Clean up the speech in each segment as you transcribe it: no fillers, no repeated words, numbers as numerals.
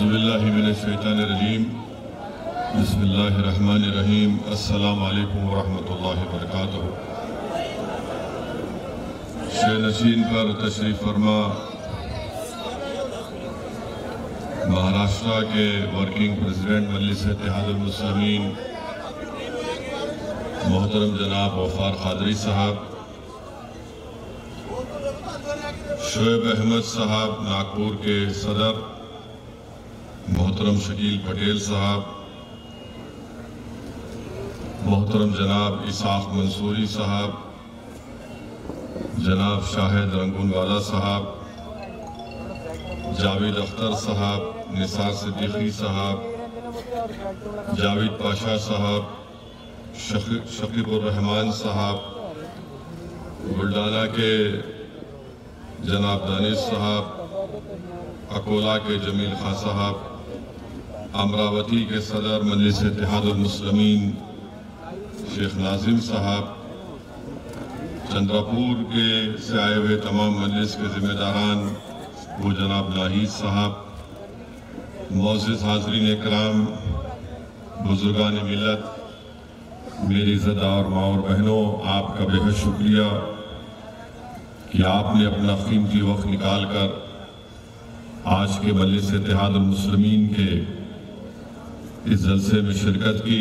औज़ुबिल्लाहि मिनश्शैतानिर्रजीम बिस्मिल्लाहिर्रहमानिर्रहीम अस्सलामु अलैकुम वरहमतुल्लाहि वबरकातुहू। शे नशीन पर तशरीफ फरमा महाराष्ट्र के वर्किंग प्रेसिडेंट मजलिस इत्तेहादुल मुस्लिमीन मोहतरम जनाब गफ्फार कादरी साहब, शोएब अहमद साहब नागपुर के सदर, मोहतरम शकील पटेल साहब, मोहतरम जनाब इसाक मंसूरी साहब, जनाब शाहिद रंगूनवाला साहब, जावेद अख्तर साहब, निसार सिद्दीकी साहब, जावेद पाशा साहब, शकीबुर रहमान साहब, बुल्डाना के जनाब दानिश साहब, अकोला के जमील खां साहब, अमरावती के सदर मजलिस इत्तेहादुल मुस्लिमीन शेख नाजिम साहब, चंद्रपुर के से आए हुए तमाम मजलिस के जिम्मेदारान वो जनाब नाहिद साहब, मोअज़्ज़िज़ हाज़रीन इकराम, बुजुर्गान मिल्लत, मेरी ज़दा और माँ और बहनों, आपका बेहद शुक्रिया कि आपने अपना कीमती वक्त निकाल कर आज के मजलिस इत्तेहादुल मुस्लिमीन के इस जलसे में शिरकत की।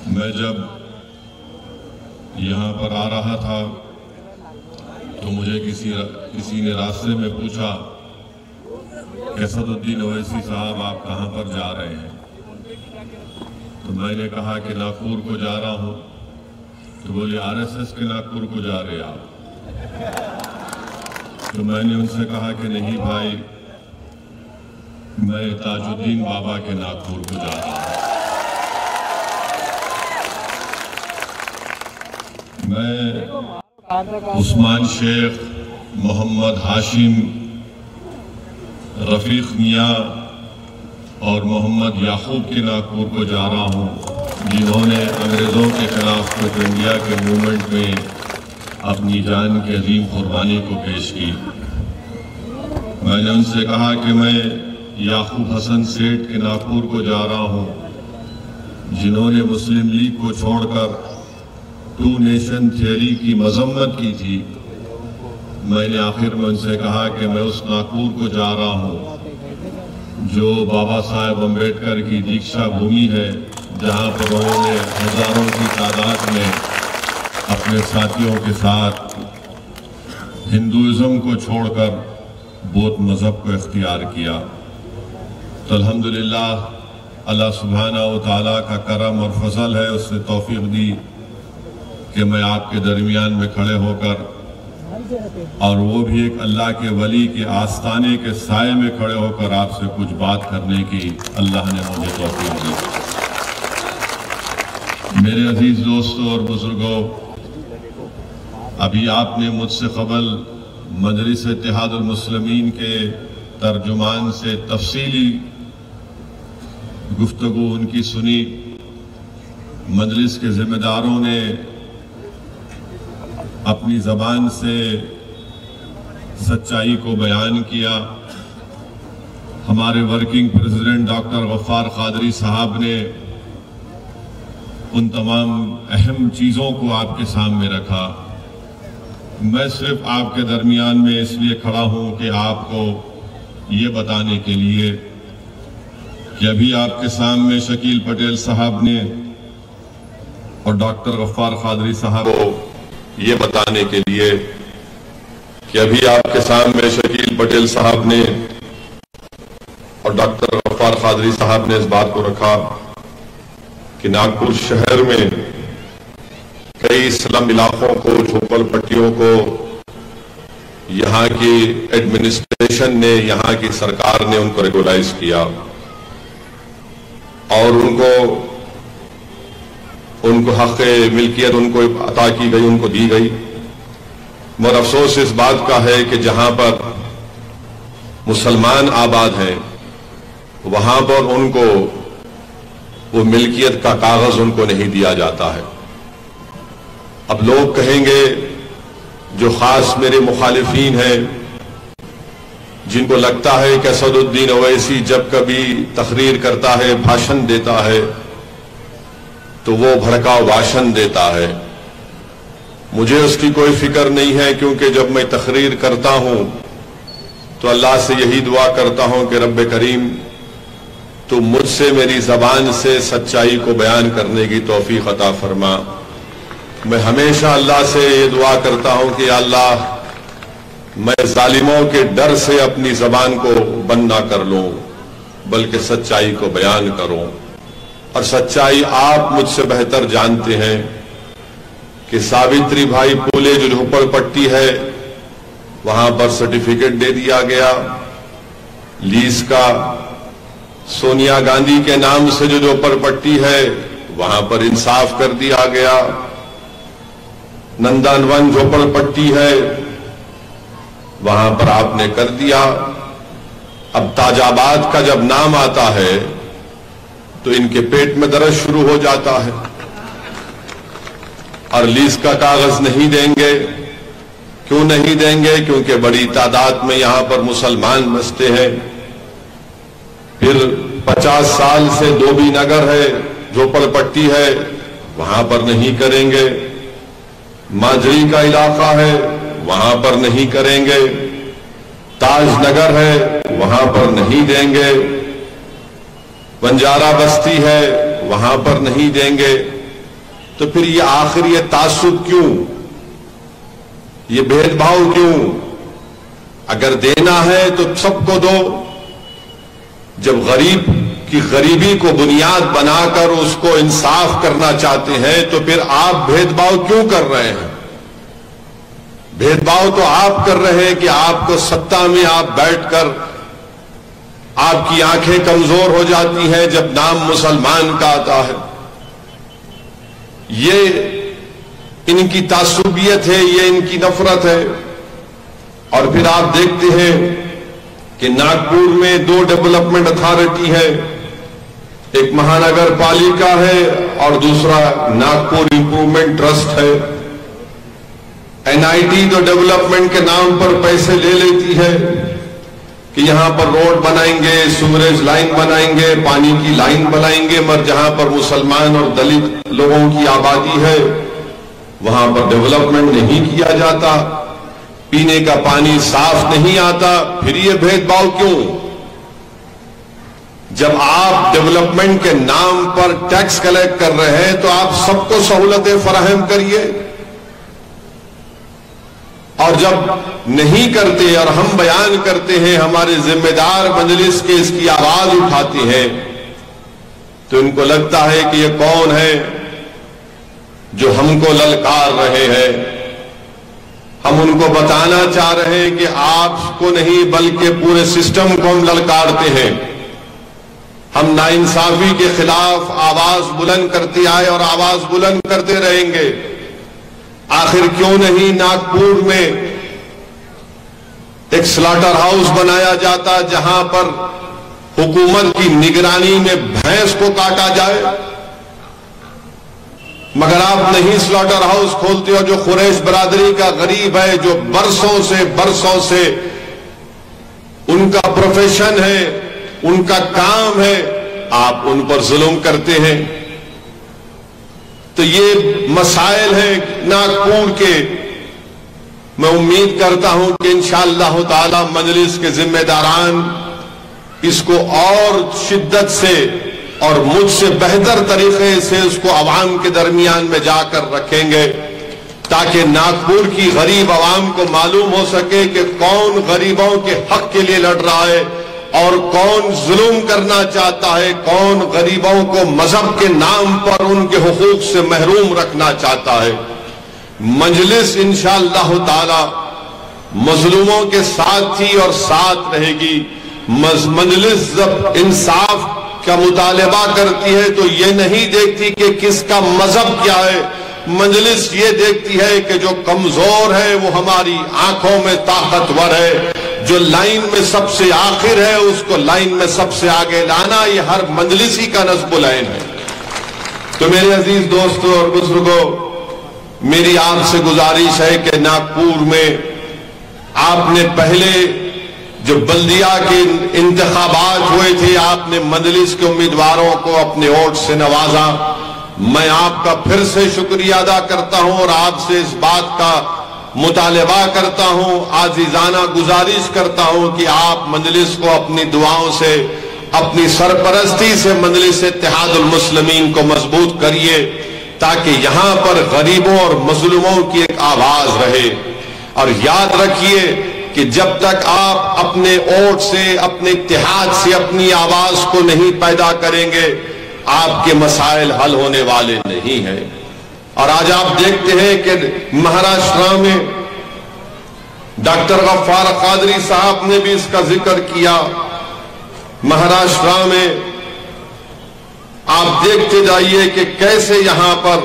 मैं जब यहाँ पर आ रहा था तो मुझे किसी ने रास्ते में पूछा कि असदुद्दीन ओवैसी साहब आप कहाँ पर जा रहे हैं? तो मैंने कहा कि नागपुर को जा रहा हूँ। तो बोले आरएसएस के नागपुर को जा रहे आप? तो मैंने उनसे कहा कि नहीं भाई, मैं ताजुद्दीन बाबा के नागपुर को जा रहा हूँ। मैं उस्मान शेख, मोहम्मद हाशिम, रफीक मियाँ और मोहम्मद याकूब के नागपुर को जा रहा हूँ, जिन्होंने अंग्रेज़ों के खिलाफ क्विट इंडिया के मूवमेंट में अपनी जान की अजीम कुर्बानी को पेश की। मैंने उनसे कहा कि मैं याकूब हसन सेठ के नागपुर को जा रहा हूँ, जिन्होंने मुस्लिम लीग को छोड़कर टू नेशन थियरी की मजम्मत की थी। मैंने आखिर में उनसे कहा कि मैं उस नागपुर को जा रहा हूँ जो बाबा साहेब अम्बेडकर की दीक्षा भूमि है, जहाँ पर उन्होंने हजारों की तादाद में अपने साथियों के साथ हिंदुइज्म को छोड़कर बौद्ध मजहब को इख्तियार किया। तो अल्हम्दुलिल्लाह अल्लाह सुब्हानहू व तआला का करम और फजल है, उसने तौफीक दी कि मैं आपके दरमियान में खड़े होकर, और वो भी एक अल्लाह के वली के आस्ताने के साए में खड़े होकर आपसे कुछ बात करने की अल्लाह ने मुझे तौफीक दी। मेरे अजीज दोस्तों और बुजुर्गों, अभी आपने मुझसे कबल मजलिस इत्तेहादुल मुस्लिमीन के तर्जुमान से तफसीली गुफ्तगू उनकी सुनी। मजलिस के जिम्मेदारों ने अपनी ज़बान से सच्चाई को बयान किया। हमारे working president doctor Gaffar Qadri sahab ने उन तमाम अहम चीज़ों को आपके सामने रखा। मैं सिर्फ आपके दरमियान में इसलिए खड़ा हूं कि आपको ये बताने के लिए कि अभी आपके सामने शकील पटेल साहब ने और डॉक्टर गफ्फार कादरी साहब को ये बताने के लिए कि अभी आपके सामने शकील पटेल साहब ने और डॉक्टर गफ्फार कादरी साहब ने इस बात को रखा कि नागपुर शहर में कई स्लम इलाकों को, झोपड़ पट्टियों को यहाँ की एडमिनिस्ट्रेशन ने, यहाँ की सरकार ने उनको रेगुलाइज किया और उनको हक मिल्कियत उनको अता की गई, उनको दी गई। मगर अफसोस इस बात का है कि जहां पर मुसलमान आबाद हैं वहां पर उनको वो मिल्कियत का कागज उनको नहीं दिया जाता है। अब लोग कहेंगे, जो खास मेरे मुखालिफीन हैं, जिनको लगता है कि असदुद्दीन ओवैसी जब कभी तकरीर करता है, भाषण देता है, तो वो भड़काऊ भाषण देता है। मुझे उसकी कोई फिक्र नहीं है, क्योंकि जब मैं तकरीर करता हूं तो अल्लाह से यही दुआ करता हूं कि रब्बे करीम तो मुझसे, मेरी जबान से सच्चाई को बयान करने की तौफीक अता फरमा। मैं हमेशा अल्लाह से ये दुआ करता हूं कि अल्लाह, मैं जालिमों के डर से अपनी जबान को बंद ना कर लूं, बल्कि सच्चाई को बयान करूं। और सच्चाई आप मुझसे बेहतर जानते हैं कि सावित्री भाई फूले जो झोपड़पट्टी है, वहां पर सर्टिफिकेट दे दिया गया। लीज का सोनिया गांधी के नाम से जो झोपड़पट्टी है, वहां पर इंसाफ कर दिया गया। नंदनवन झोपड़पट्टी है, वहां पर आपने कर दिया। अब ताजाबाद का जब नाम आता है तो इनके पेट में दर्द शुरू हो जाता है और लीज का कागज नहीं देंगे। क्यों नहीं देंगे? क्योंकि बड़ी तादाद में यहां पर मुसलमान बसते हैं। फिर 50 साल से धोबी नगर है, झोपड़पट्टी है, वहां पर नहीं करेंगे। माजरी का इलाका है, वहां पर नहीं करेंगे। ताज नगर है, वहां पर नहीं देंगे। बंजारा बस्ती है, वहां पर नहीं देंगे। तो फिर ये आखिर ये तासुब क्यों, ये भेदभाव क्यों? अगर देना है तो सबको दो। जब गरीब की गरीबी को बुनियाद बनाकर उसको इंसाफ करना चाहते हैं, तो फिर आप भेदभाव क्यों कर रहे हैं? भेदभाव तो आप कर रहे हैं कि आपको सत्ता में आप बैठकर आपकी आंखें कमजोर हो जाती हैं जब नाम मुसलमान का आता है। ये इनकी तासुबियत है, ये इनकी नफरत है। और फिर आप देखते हैं कि नागपुर में 2 डेवलपमेंट अथॉरिटी है, एक महानगर पालिका है और दूसरा नागपुर इंप्रूवमेंट ट्रस्ट है। एनआईटी तो डेवलपमेंट के नाम पर पैसे ले लेती है कि यहां पर रोड बनाएंगे, सीवरेज लाइन बनाएंगे, पानी की लाइन बनाएंगे, मगर जहां पर मुसलमान और दलित लोगों की आबादी है वहां पर डेवलपमेंट नहीं किया जाता, पीने का पानी साफ नहीं आता। फिर ये भेदभाव क्यों? जब आप डेवलपमेंट के नाम पर टैक्स कलेक्ट कर रहे हैं तो आप सबको सहूलतें फराहम करिए। और जब नहीं करते और हम बयान करते हैं, हमारे जिम्मेदार मजलिस के इसकी आवाज उठाते हैं, तो इनको लगता है कि ये कौन है जो हमको ललकार रहे हैं। हम उनको बताना चाह रहे हैं कि आपको नहीं बल्कि पूरे सिस्टम को हम ललकारते हैं। हम नाइंसाफी के खिलाफ आवाज बुलंद करते आए और आवाज बुलंद करते रहेंगे। आखिर क्यों नहीं नागपुर में एक स्लॉटर हाउस बनाया जाता जहां पर हुकूमत की निगरानी में भैंस को काटा जाए? मगर आप नहीं स्लॉटर हाउस खोलते हो। जो कुरैश बरादरी का गरीब है, जो बरसों से उनका प्रोफेशन है, उनका काम है, आप उन पर जुल्म करते हैं। तो ये मसाइल हैं नागपुर के। मैं उम्मीद करता हूं कि इंशाअल्लाह ताला मजलिस के जिम्मेदारान इसको और शिद्दत से और मुझसे बेहतर तरीके से उसको अवाम के दरमियान में जाकर रखेंगे, ताकि नागपुर की गरीब अवाम को मालूम हो सके कि कौन गरीबों के हक के लिए लड़ रहा है और कौन जुल्म करना चाहता है, कौन गरीबों को मजहब के नाम पर उनके हुकूक से महरूम रखना चाहता है। मजलिस इंशाअल्लाह ताला मजलूमों के साथ थी और साथ रहेगी। मजलिस जब इंसाफ का मुतालबा करती है तो ये नहीं देखती कि किसका मजहब क्या है। मजलिस ये देखती है कि जो कमजोर है वो हमारी आंखों में ताकतवर है, जो लाइन में सबसे आखिर है उसको लाइन में सबसे आगे लाना, ये हर मजलिसी का नस्बुल ऐन है। तो मेरे अजीज दोस्तों और बुजुर्गों, मेरी आपसे गुजारिश है कि नागपुर में आपने पहले जो बल्दिया के इंतखाबात हुए थे, आपने मजलिस के उम्मीदवारों को अपने वोट से नवाजा। मैं आपका फिर से शुक्रिया अदा करता हूं और आपसे इस बात का मुतालबा करता हूं, आजीजाना गुजारिश करता हूं कि आप मजलिस को अपनी दुआओं से, अपनी सरपरस्ती से मजलिस इत्तेहादुल मुस्लिमीन को मजबूत करिए, ताकि यहां पर गरीबों और मजलूमों की एक आवाज रहे। और याद रखिए कि जब तक आप अपने वोट से, अपने इत्तेहाद से अपनी आवाज को नहीं पैदा करेंगे, आपके मसाइल हल होने वाले नहीं हैं। और आज आप देखते हैं कि महाराष्ट्र में डॉक्टर गफ्फार कादरी साहब ने भी इसका जिक्र किया। महाराष्ट्र में आप देखते जाइए कि कैसे यहां पर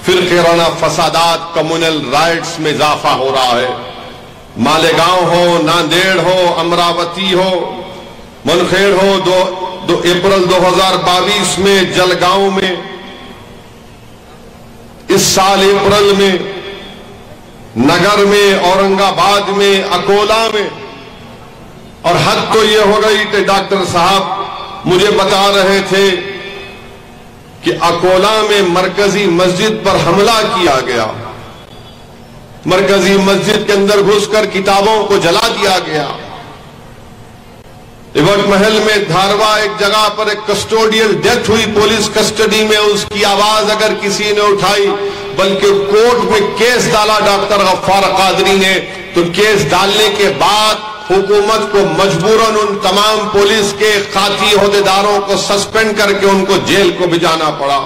फिरकाना फसादात, कम्युनल राइट्स में इजाफा हो रहा है। मालेगांव हो, नांदेड़ हो, अमरावती हो, मुनखेड़ हो, 2 अप्रैल 2022 में जलगांव में, इस साल अप्रैल में नगर में, औरंगाबाद में, अकोला में। और हद तो ये हो गई कि डॉक्टर साहब मुझे बता रहे थे कि अकोला में मरकजी मस्जिद पर हमला किया गया, मरकजी मस्जिद के अंदर घुसकर किताबों को जला दिया गया। इवट महल में धारवा एक जगह पर एक कस्टोडियल डेथ हुई, पुलिस कस्टडी में, उसकी आवाज अगर किसी ने उठाई, बल्कि कोर्ट में केस डाला डॉक्टर गफ्फार कादरी ने, तो केस डालने के बाद हुकूमत को मजबूरन उन तमाम पुलिस के खाती ओहदेदारों को सस्पेंड करके उनको जेल को भिजाना पड़ा।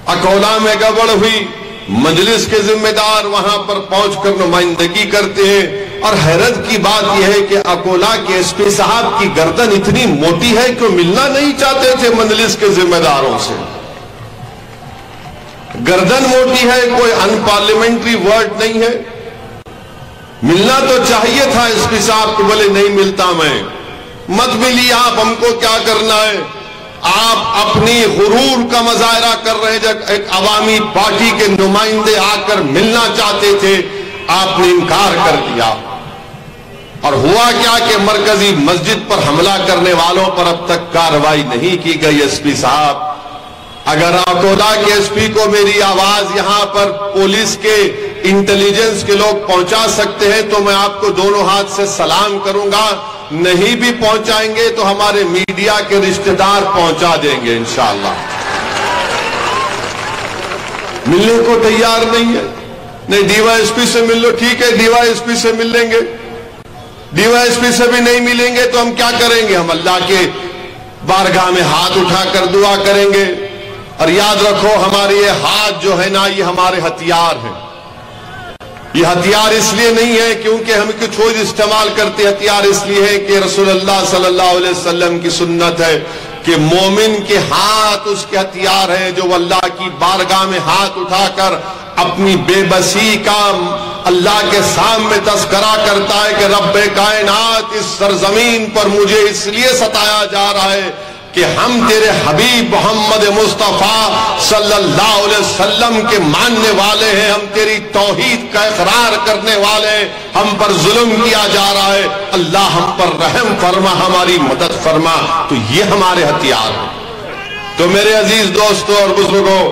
अकोला में गड़बड़ हुई, मजलिस के जिम्मेदार वहां पर पहुंचकर नुमाइंदगी करते हैं। और हैरत की बात यह है कि अकोला के एसपी साहब की गर्दन इतनी मोटी है कि मिलना नहीं चाहते थे मजलिस के जिम्मेदारों से। गर्दन मोटी है, कोई अनपार्लियामेंट्री वर्ड नहीं है। मिलना तो चाहिए था एसपी साहब को, बोले नहीं मिलता मैं। मत मिलिए आप, हमको क्या करना है। आप अपनी गुरूर का मुजाहरा कर रहे हैं। जब एक अवामी पार्टी के नुमाइंदे आकर मिलना चाहते थे, आपने इनकार कर दिया। और हुआ क्या कि मरकजी मस्जिद पर हमला करने वालों पर अब तक कार्रवाई नहीं की गई। एसपी साहब, अगर अकोला के एसपी को मेरी आवाज यहां पर पुलिस के इंटेलिजेंस के लोग पहुंचा सकते हैं तो मैं आपको दोनों हाथ से सलाम करूंगा। नहीं भी पहुंचाएंगे तो हमारे मीडिया के रिश्तेदार पहुंचा देंगे इंशाअल्लाह। मिलने को तैयार नहीं है। नहीं, डीवाईएसपी से मिल लो, ठीक है, डीवाईएसपी से मिल लेंगे। डीवाईएसपी से भी नहीं मिलेंगे तो हम क्या करेंगे? हम अल्लाह के बारगाह में हाथ उठाकर दुआ करेंगे। और याद रखो, हमारे ये हाथ जो है ना, ये हमारे हथियार हैं। ये हथियार इसलिए नहीं है क्योंकि हम कुछ और इस्तेमाल करते, हथियार इसलिए है कि रसूलुल्लाह सल्लल्लाहु अलैहि वसल्लम की सुन्नत है कि मोमिन के हाथ उसके हथियार हैं, जो अल्लाह की बारगाह में हाथ उठाकर अपनी बेबसी का अल्लाह के सामने तस्करा करता है कि रब्बे कायनात, इस सरजमीन पर मुझे इसलिए सताया जा रहा है कि हम तेरे हबीब मोहम्मद मुस्तफा सल्लल्लाहु अलैहि वसल्लम के मानने वाले हैं, हम तेरी तौहीद का इकरार करने वाले हैं, हम पर जुल्म किया जा रहा है, अल्लाह हम पर रहम फरमा, हमारी मदद फरमा। तो ये हमारे हथियार हैं। तो मेरे अजीज दोस्तों और बुजुर्गों,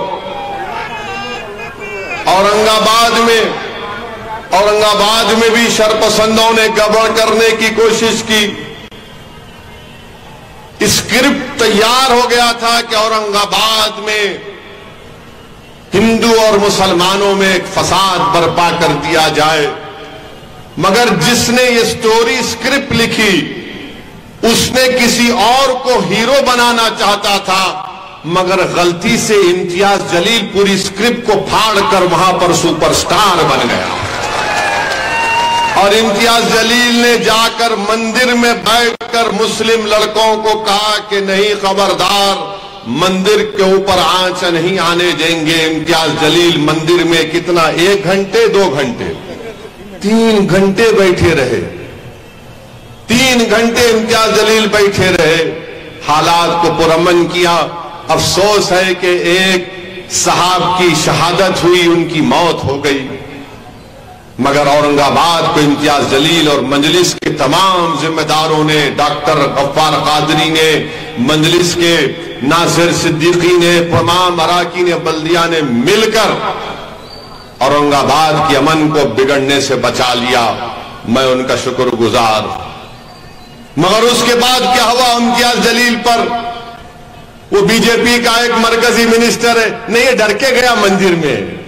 औरंगाबाद में भी शरपसंदों ने गड़बड़ करने की कोशिश की। स्क्रिप्ट तैयार हो गया था कि औरंगाबाद में हिंदू और मुसलमानों में एक फसाद बर्पा कर दिया जाए, मगर जिसने ये स्टोरी स्क्रिप्ट लिखी उसने किसी और को हीरो बनाना चाहता था, मगर गलती से इम्तियाज जलील पूरी स्क्रिप्ट को फाड़कर वहां पर सुपरस्टार बन गया। और इम्तियाज जलील ने जाकर मंदिर में बैठकर मुस्लिम लड़कों को कहा कि नहीं, खबरदार, मंदिर के ऊपर आंच नहीं आने देंगे। इम्तियाज जलील मंदिर में कितना, 1 घंटे 2 घंटे 3 घंटे बैठे रहे। 3 घंटे इम्तियाज जलील बैठे रहे, हालात को पुरअमन किया। अफसोस है कि एक साहब की शहादत हुई, उनकी मौत हो गई। मगर औरंगाबाद को इम्तियाज जलील और मजलिस के तमाम जिम्मेदारों ने, डॉक्टर गफ्फार कादरी ने, मजलिस के नासिर सिद्दीकी ने, तमाम अराकीन बल्दिया ने मिलकर औरंगाबाद के अमन को बिगड़ने से बचा लिया। मैं उनका शुक्रगुजार। मगर उसके बाद क्या हुआ इम्तियाज जलील पर? वो बीजेपी का एक मरकजी मिनिस्टर है, नहीं, ये डर के गया मंदिर में।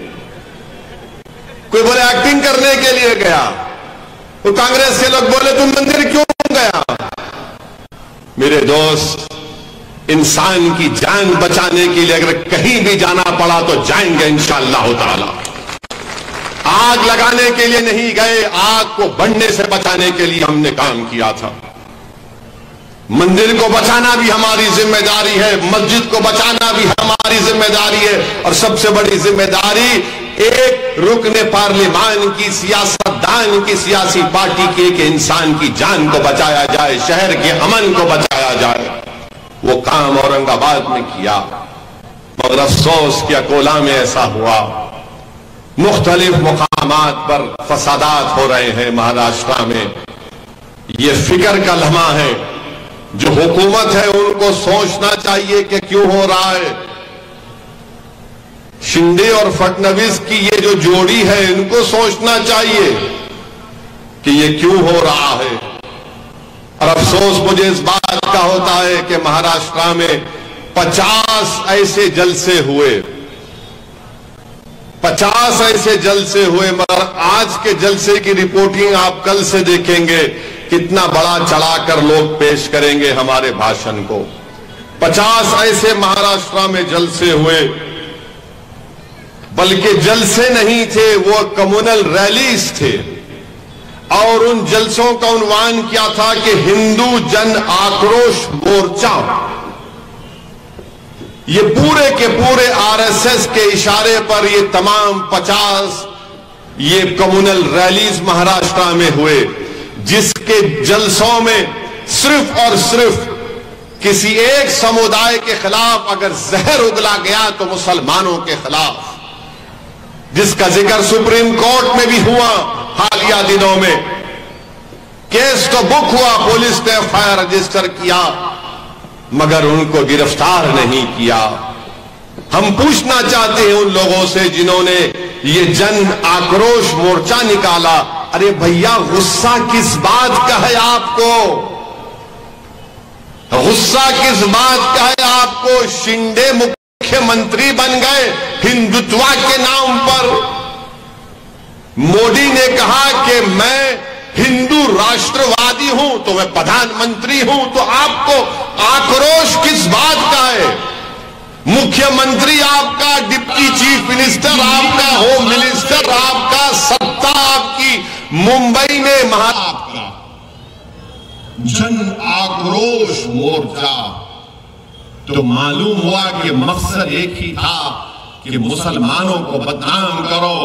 कोई बोले एक्टिंग करने के लिए गया। वो कांग्रेस के लोग बोले तुम मंदिर क्यों गया? मेरे दोस्त, इंसान की जान बचाने के लिए अगर कहीं भी जाना पड़ा तो जाएंगे इंशाअल्लाह ताला। आग लगाने के लिए नहीं गए, आग को बढ़ने से बचाने के लिए हमने काम किया था। मंदिर को बचाना भी हमारी जिम्मेदारी है, मस्जिद को बचाना भी हमारी जिम्मेदारी है, और सबसे बड़ी जिम्मेदारी एक रुकने पार्लिमान की, सियासतदान की, सियासी पार्टी की, एक इंसान की जान को बचाया जाए, शहर के अमन को बचाया जाए। वो काम औरंगाबाद में किया, मगर अफसोस कि अकोला में ऐसा हुआ। मुख्तलिफ मुकामात पर फसादात हो रहे हैं महाराष्ट्र में। ये फिक्र का लम्हा है। जो हुकूमत है उनको सोचना चाहिए कि क्यों हो रहा है। शिंदे और फडणवीस की ये जो जोड़ी है, इनको सोचना चाहिए कि ये क्यों हो रहा है। और अफसोस मुझे इस बात का होता है कि महाराष्ट्र में 50 ऐसे जलसे हुए, 50 ऐसे जलसे हुए, मगर आज के जलसे की रिपोर्टिंग आप कल से देखेंगे, कितना बड़ा चढ़ाकर लोग पेश करेंगे हमारे भाषण को। 50 ऐसे महाराष्ट्र में जलसे हुए, बल्कि जलसे नहीं थे, वो कम्युनल रैलीज थे। और उन जलसों का उन्वान क्या था कि हिंदू जन आक्रोश मोर्चा। ये पूरे के पूरे आरएसएस के इशारे पर ये तमाम 50 ये कम्युनल रैलीज महाराष्ट्र में हुए, जिसके जलसों में सिर्फ और सिर्फ किसी एक समुदाय के खिलाफ अगर जहर उगला गया तो मुसलमानों के खिलाफ, जिसका जिक्र सुप्रीम कोर्ट में भी हुआ हालिया दिनों में। केस तो बुक हुआ, पुलिस ने एफआईआर रजिस्टर किया, मगर उनको गिरफ्तार नहीं किया। हम पूछना चाहते हैं उन लोगों से जिन्होंने ये जन आक्रोश मोर्चा निकाला, अरे भैया गुस्सा किस बात का है आपको? गुस्सा किस बात का है आपको? शिंदे मुख्यमंत्री बन गए हिंदुत्व के नाम पर। मोदी ने कहा कि मैं हिंदू राष्ट्रवादी हूं तो मैं प्रधानमंत्री हूं, तो आपको आक्रोश किस बात का है? मुख्यमंत्री आपका, डिप्टी चीफ मिनिस्टर आपका, होम मिनिस्टर आपका, सत्ता आपकी, मुंबई में महाराष्ट्र जन आक्रोश मोर्चा। तो मालूम हुआ कि मकसद एक ही था कि मुसलमानों को बदनाम करो,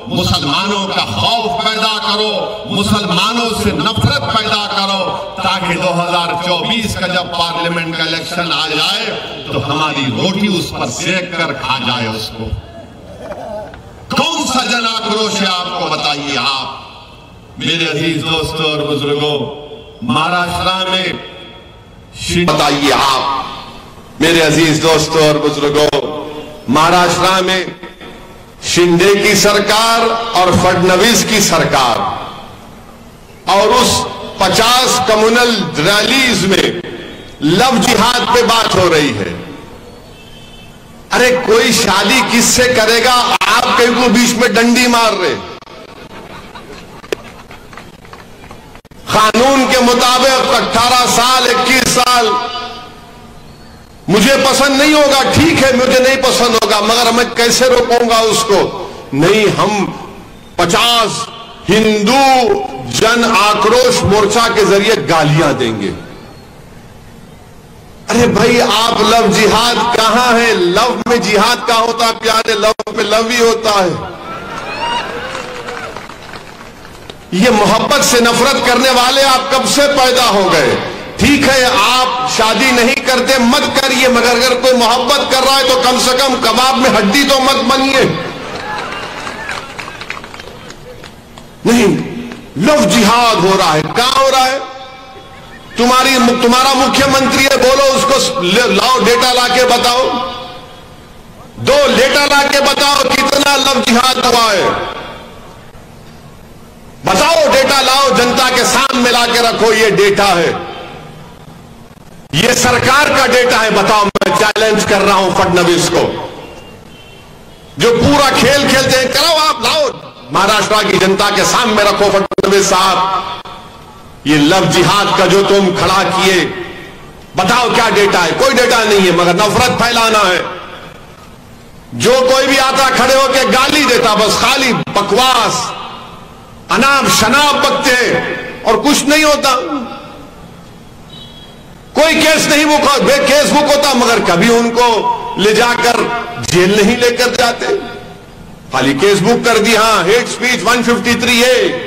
मुसलमानों का खौफ पैदा करो, मुसलमानों से नफरत पैदा करो, ताकि 2024 का जब पार्लियामेंट का इलेक्शन आ जाए तो हमारी रोटी उस पर सेक कर खा जाए उसको। कौन सा जन आक्रोश है आपको बताइए आप। मेरे अजीज दोस्तों और बुजुर्गों, महाराष्ट्र में बताइए आप, मेरे अजीज दोस्तों और बुजुर्गों, महाराष्ट्र में शिंदे की सरकार और फडणवीस की सरकार और उस 50 कम्युनल रैलीज में लव जिहाद पे बात हो रही है। अरे कोई शादी किससे करेगा? आप कहीं को बीच में डंडी मार रहे। कानून के मुताबिक 18 साल 21 साल मुझे पसंद नहीं होगा, ठीक है, मुझे नहीं पसंद होगा, मगर मैं कैसे रोकूंगा उसको? नहीं, हम 50 हिंदू जन आक्रोश मोर्चा के जरिए गालियां देंगे। अरे भाई, आप लव जिहाद कहां है? लव में जिहाद का होता है प्यारे, लव पे लव ही होता है। ये मोहब्बत से नफरत करने वाले आप कब से पैदा हो गए? ठीक है, आप शादी नहीं करते, मत करिए, मगर अगर कोई मोहब्बत कर रहा है तो कम से कम कबाब में हड्डी तो मत बनिए। नहीं, लव जिहाद हो रहा है। कहां हो रहा है? तुम्हारा मुख्यमंत्री है, बोलो उसको लाओ, डेटा लाके बताओ, दो डेटा लाके बताओ कितना लव जिहाद हुआ है। बताओ, डेटा लाओ, जनता के सामने लाके रखो, ये डेटा है, ये सरकार का डेटा है। बताओ, मैं चैलेंज कर रहा हूं फडणवीस को, जो पूरा खेल खेलते हैं, करो आप, लाओ, महाराष्ट्र की जनता के सामने रखो फडणवीस साहब, ये लव जिहाद का जो तुम खड़ा किए, बताओ क्या डेटा है? कोई डेटा नहीं है, मगर नफरत फैलाना है। जो कोई भी आता खड़े होकर गाली देता, बस खाली बकवास, अनाप शनाप बकते, और कुछ नहीं होता। कोई केस नहीं केस बुक होता, मगर कभी उनको ले जाकर जेल नहीं लेकर जाते, खाली केस बुक कर दी। हाँ, hate speech 153A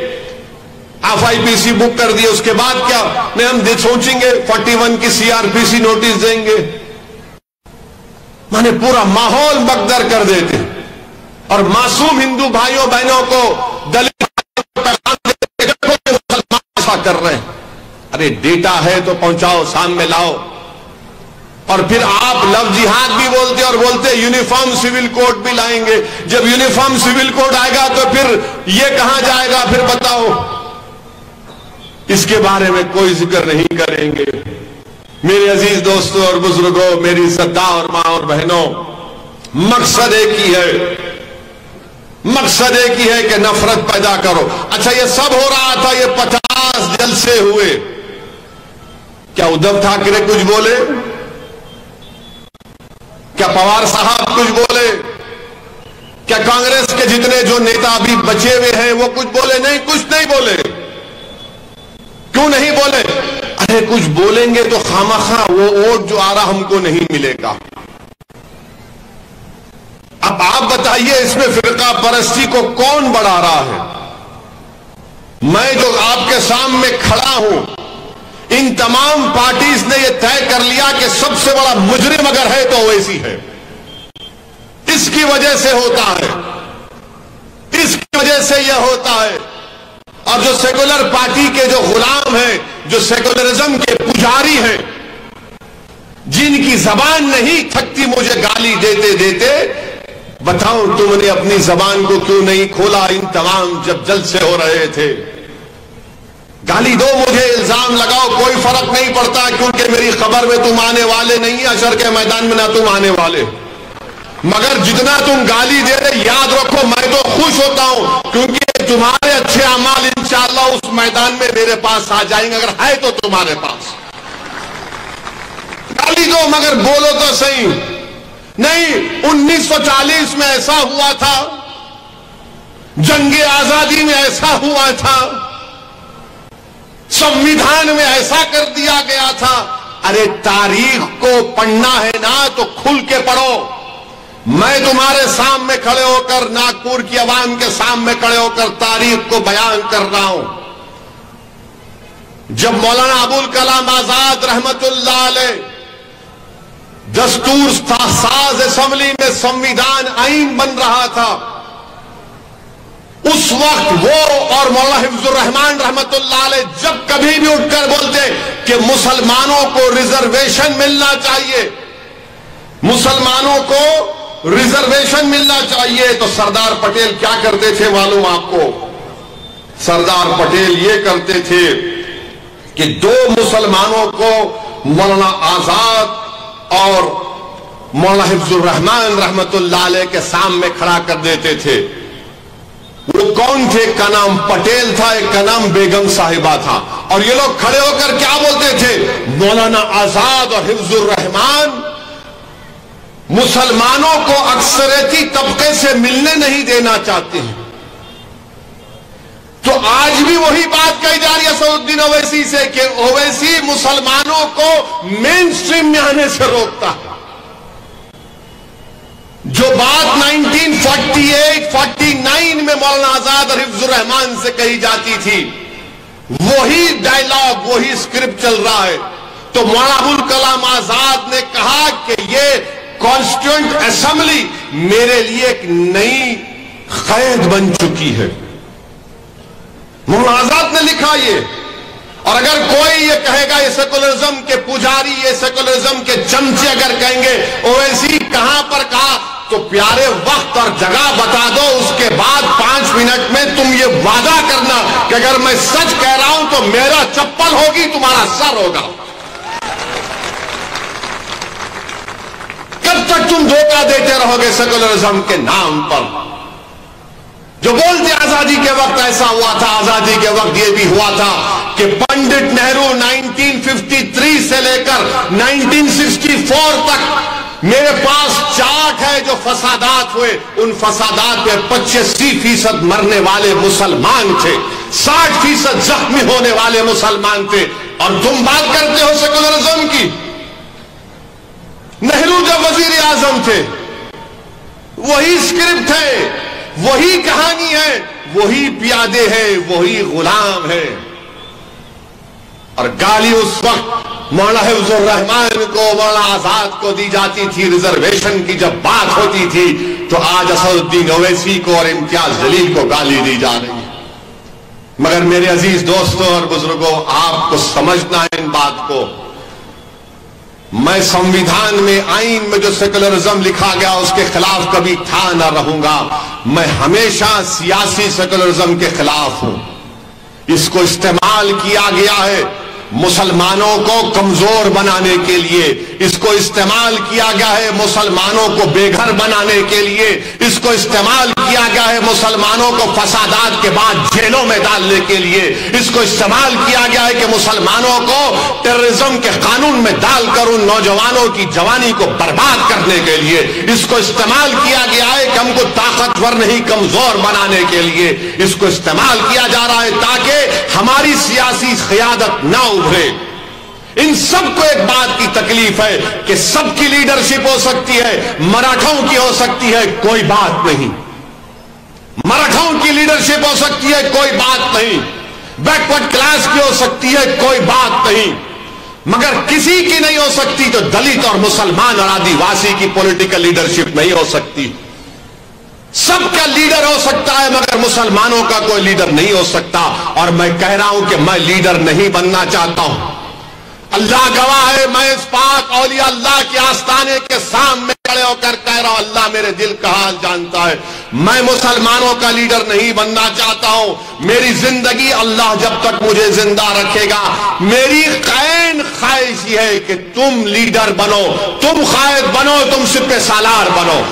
FIPC book कर दिए, उसके बाद क्या? नहीं, हम सोचेंगे 41 की CRPC नोटिस देंगे। माने पूरा माहौल मकदर कर देते, और मासूम हिंदू भाइयों बहनों को दलित मुसलमान कर रहे हैं। अरे डेटा है तो पहुंचाओ, सामने लाओ। और फिर आप लव जिहाद भी बोलते और बोलते यूनिफॉर्म सिविल कोड भी लाएंगे। जब यूनिफॉर्म सिविल कोड आएगा तो फिर ये कहां जाएगा? फिर बताओ, इसके बारे में कोई जिक्र नहीं करेंगे। मेरे अजीज दोस्तों और बुजुर्गों, मेरी इज्जतदार और मां और बहनों, मकसद एक ही है, मकसद एक ही है कि नफरत पैदा करो। अच्छा, ये सब हो रहा था, ये 50 जलसे हुए, क्या उद्धव ठाकरे कुछ बोले? क्या पवार साहब कुछ बोले? क्या कांग्रेस के जितने जो नेता अभी बचे हुए हैं वो कुछ बोले? नहीं, कुछ नहीं बोले। क्यों नहीं बोले? अरे कुछ बोलेंगे तो खामखा वो वोट जो आ रहा हमको नहीं मिलेगा। अब आप बताइए, इसमें फिरका परस्ती को कौन बढ़ा रहा है? मैं जो आपके सामने खड़ा हूं, इन तमाम पार्टीज ने यह तय कर लिया कि सबसे बड़ा मुजरिम अगर है तो ओवैसी है। इसकी वजह से होता है, इसकी वजह से यह होता है। और जो सेकुलर पार्टी के जो गुलाम हैं, जो सेकुलरिज्म के पुजारी हैं, जिनकी जबान नहीं थकती मुझे गाली देते देते, बताओ तुमने अपनी जबान को क्यों नहीं खोला? इन तमाम जब जलसे हो रहे थे, गाली दो मुझे, इल्जाम लगाओ, कोई फर्क नहीं पड़ता, क्योंकि मेरी खबर में तुम आने वाले नहीं, अशर के मैदान में ना तुम आने वाले। मगर जितना तुम गाली दे रहे, याद रखो, मैं तो खुश होता हूं, क्योंकि तुम्हारे अच्छे अमाल इंशाअल्लाह उस मैदान में मेरे पास आ जाएंगे, अगर है तो तुम्हारे पास। गाली दो मगर बोलो तो सही। नहीं, 1940 में ऐसा हुआ था, जंगे आजादी में ऐसा हुआ था, संविधान में ऐसा कर दिया गया था। अरे तारीख को पढ़ना है ना तो खुल के पढ़ो। मैं तुम्हारे सामने खड़े होकर, नागपुर की आवाम के सामने खड़े होकर तारीख को बयान कर रहा हूं। जब मौलाना अबुल कलाम आजाद रहमतुल्लाह अलैह दस्तूर साज असेंबली में संविधान आईन बन रहा था, उस वक्त वो और मौलाना हिफ्जुर रहमान रहमतुल्लाह अलैह जब कभी भी उठकर बोलते कि मुसलमानों को रिजर्वेशन मिलना चाहिए, मुसलमानों को रिजर्वेशन मिलना चाहिए, तो सरदार पटेल क्या करते थे मालूम आपको? सरदार पटेल ये करते थे कि दो मुसलमानों को मौलाना आजाद और मौलाना हिफ्जुर रहमान रहमतुल्लाह अलैह के सामने खड़ा कर देते थे। वो कौन थे? का नाम पटेल था, एक का नाम बेगम साहिबा था। और ये लोग खड़े होकर क्या बोलते थे? मौलाना आजाद और हिफ्जुर रहमान मुसलमानों को अक्सरियती तबके से मिलने नहीं देना चाहते हैं। तो आज भी वही बात कही जा रही है असदुद्दीन ओवैसी से कि ओवैसी मुसलमानों को मेन स्ट्रीम में आने से रोकता है। जो बात 1948-49 में मौलाना आजाद और हिफ्जुर रहमान से कही जाती थी, वही डायलॉग, वही स्क्रिप्ट चल रहा है। तो मौलाना अबुल कलाम आजाद ने कहा कि ये कॉन्स्टिट्यूएंट असेंबली मेरे लिए एक नई कैद बन चुकी है। मौलाना आजाद ने लिखा ये। और अगर कोई ये कहेगा ये सेकुलरिज्म के पुजारी, ये सेकुलरिज्म के चमचे अगर कहेंगे ओवैसी कहां पर कहा, तो प्यारे वक्त और जगह बता दो, उसके बाद 5 मिनट में तुम ये वादा करना कि अगर मैं सच कह रहा हूं तो मेरा चप्पल होगी, तुम्हारा सर होगा। कब तक तुम धोखा देते रहोगे सेकुलरिज्म के नाम पर? जो बोलते आजादी के वक्त ऐसा हुआ था, आजादी के वक्त ये भी हुआ था कि पंडित नेहरू 1953 से लेकर 1964 तक मेरे पास चार्ट है जो फसादात हुए, उन फसादात में 85% मरने वाले मुसलमान थे, 60% जख्मी होने वाले मुसलमान थे। और तुम बात करते हो सेकुलरिज्म की। नेहरू जब वजीर आजम थे, वही स्क्रिप्ट है, वही कहानी है, वही प्यादे हैं, वही गुलाम है। और गाली उस वक्त मौलाना हिफ्जुर रहमान को, मौलाना आजाद को दी जाती थी रिजर्वेशन की जब बात होती थी, तो आज असदुद्दीन ओवैसी को और इम्तियाज जलील को गाली दी जा रही है। मगर मेरे अजीज दोस्तों और बुजुर्गों, आपको समझना है इन बात को। मैं संविधान में, आईन में जो सेकुलरिज्म लिखा गया उसके खिलाफ कभी था ना रहूंगा। मैं हमेशा सियासी सेकुलरिज्म के खिलाफ हूं। इसको इस्तेमाल किया गया है मुसलमानों को कमजोर बनाने के लिए, इसको इस्तेमाल किया गया है मुसलमानों को बेघर बनाने के लिए, इसको इस्तेमाल किया गया है मुसलमानों को फसादात के बाद जेलों में डालने के लिए, इसको इस्तेमाल किया गया है कि मुसलमानों को टेररिज्म के कानून में डालकर उन नौजवानों की जवानी को बर्बाद करने के लिए, इसको इस्तेमाल किया गया है कि हमको ताकतवर नहीं कमजोर बनाने के लिए, इसको इस्तेमाल किया जा रहा है ताकि हमारी सियासी क़यादत ना उभरे। इन सबको एक बात की तकलीफ है कि सबकी लीडरशिप हो सकती है, मराठाओं की हो सकती है, कोई बात नहीं। मराठाओं की लीडरशिप हो सकती है, कोई बात नहीं। बैकवर्ड क्लास की हो सकती है, कोई बात नहीं। मगर किसी की नहीं हो सकती तो दलित और मुसलमान और आदिवासी की पॉलिटिकल लीडरशिप नहीं हो सकती। सबका लीडर हो सकता है मगर मुसलमानों का कोई लीडर नहीं हो सकता। और मैं कह रहा हूं कि मैं लीडर नहीं बनना चाहता हूं। अल्लाह गवाह है, मैं इस पाक औलिया अल्लाह के आस्ताने के सामने खड़े होकर कह रहा हूं, अल्लाह मेरे दिल का हाल जानता है, मैं मुसलमानों का लीडर नहीं बनना चाहता हूं। मेरी जिंदगी अल्लाह जब तक मुझे जिंदा रखेगा, मेरी कैन ख्वाहिश है कि तुम लीडर बनो, तुम कायद बनो, तुम सिपह सालार बनो।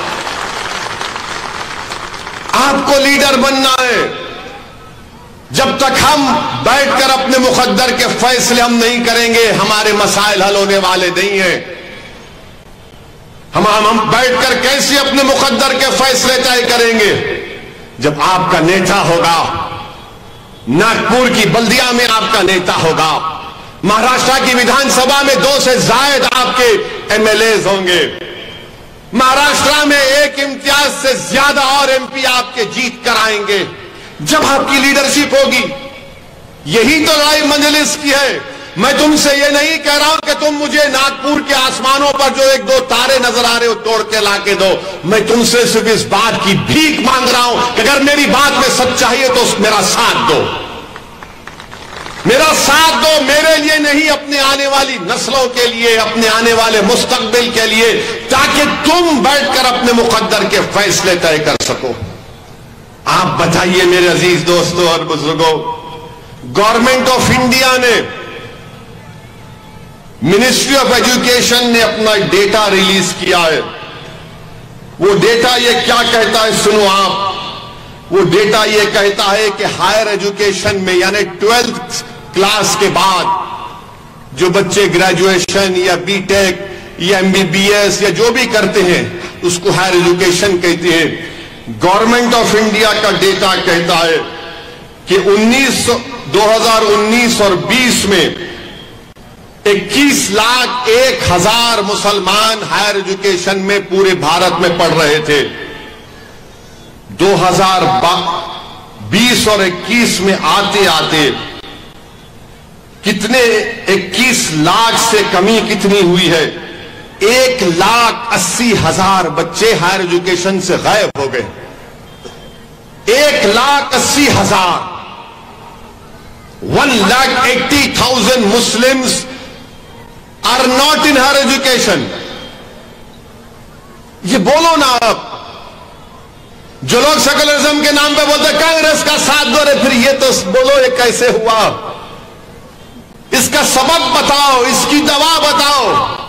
आपको लीडर बनना है। जब तक हम बैठकर अपने मुकद्दर के फैसले हम नहीं करेंगे, हमारे मसाइल हल होने वाले नहीं है। हम बैठकर कैसे अपने मुकद्दर के फैसले तय करेंगे? जब आपका नेता होगा, नागपुर की बल्दिया में आपका नेता होगा, महाराष्ट्र की विधानसभा में 2 से ज्यादा आपके एमएलएज होंगे, महाराष्ट्र में 1 इम्तियाज से ज्यादा और एमपी आपके जीत कर आएंगे। जब आपकी लीडरशिप होगी, यही तो राय मजलिस की है। मैं तुमसे ये नहीं कह रहा हूं कि तुम मुझे नागपुर के आसमानों पर जो 1-2 तारे नजर आ रहे हो तोड़ के लाके दो। मैं तुमसे सिर्फ इस बात की भीख मांग रहा हूं कि अगर मेरी बात में सच्चाई है तो मेरा साथ दो, मेरा साथ दो। मेरे लिए नहीं, अपने आने वाली नस्लों के लिए, अपने आने वाले मुस्तकबिल के लिए, ताकि तुम बैठकर अपने मुकद्दर के फैसले तय कर सको। आप बताइए मेरे अजीज दोस्तों और बुजुर्गों, गवर्नमेंट ऑफ इंडिया ने, मिनिस्ट्री ऑफ एजुकेशन ने अपना डेटा रिलीज किया है। वो डेटा ये क्या कहता है सुनो आप। वो डेटा ये कहता है कि हायर एजुकेशन में, यानी 12th क्लास के बाद जो बच्चे ग्रेजुएशन या बीटेक या एमबीबीएस या जो भी करते हैं उसको हायर एजुकेशन कहते हैं। गवर्नमेंट ऑफ इंडिया का डेटा कहता है कि 2019 और 20 में 21,01,000 मुसलमान हायर एजुकेशन में पूरे भारत में पढ़ रहे थे। 2020 और 21 में आते आते कितने 21 लाख से कमी कितनी हुई है? 1,80,000 बच्चे हायर एजुकेशन से गायब हो गए। 1,80,000। 1,80,000 Muslims are not in her education. ये बोलो ना आप। जो लोग सेकुलरिज्म के नाम पे बोलते कांग्रेस का साथ दो रहे, फिर ये तो बोलो ये कैसे हुआ, इसका सबब बताओ, इसकी दवा बताओ।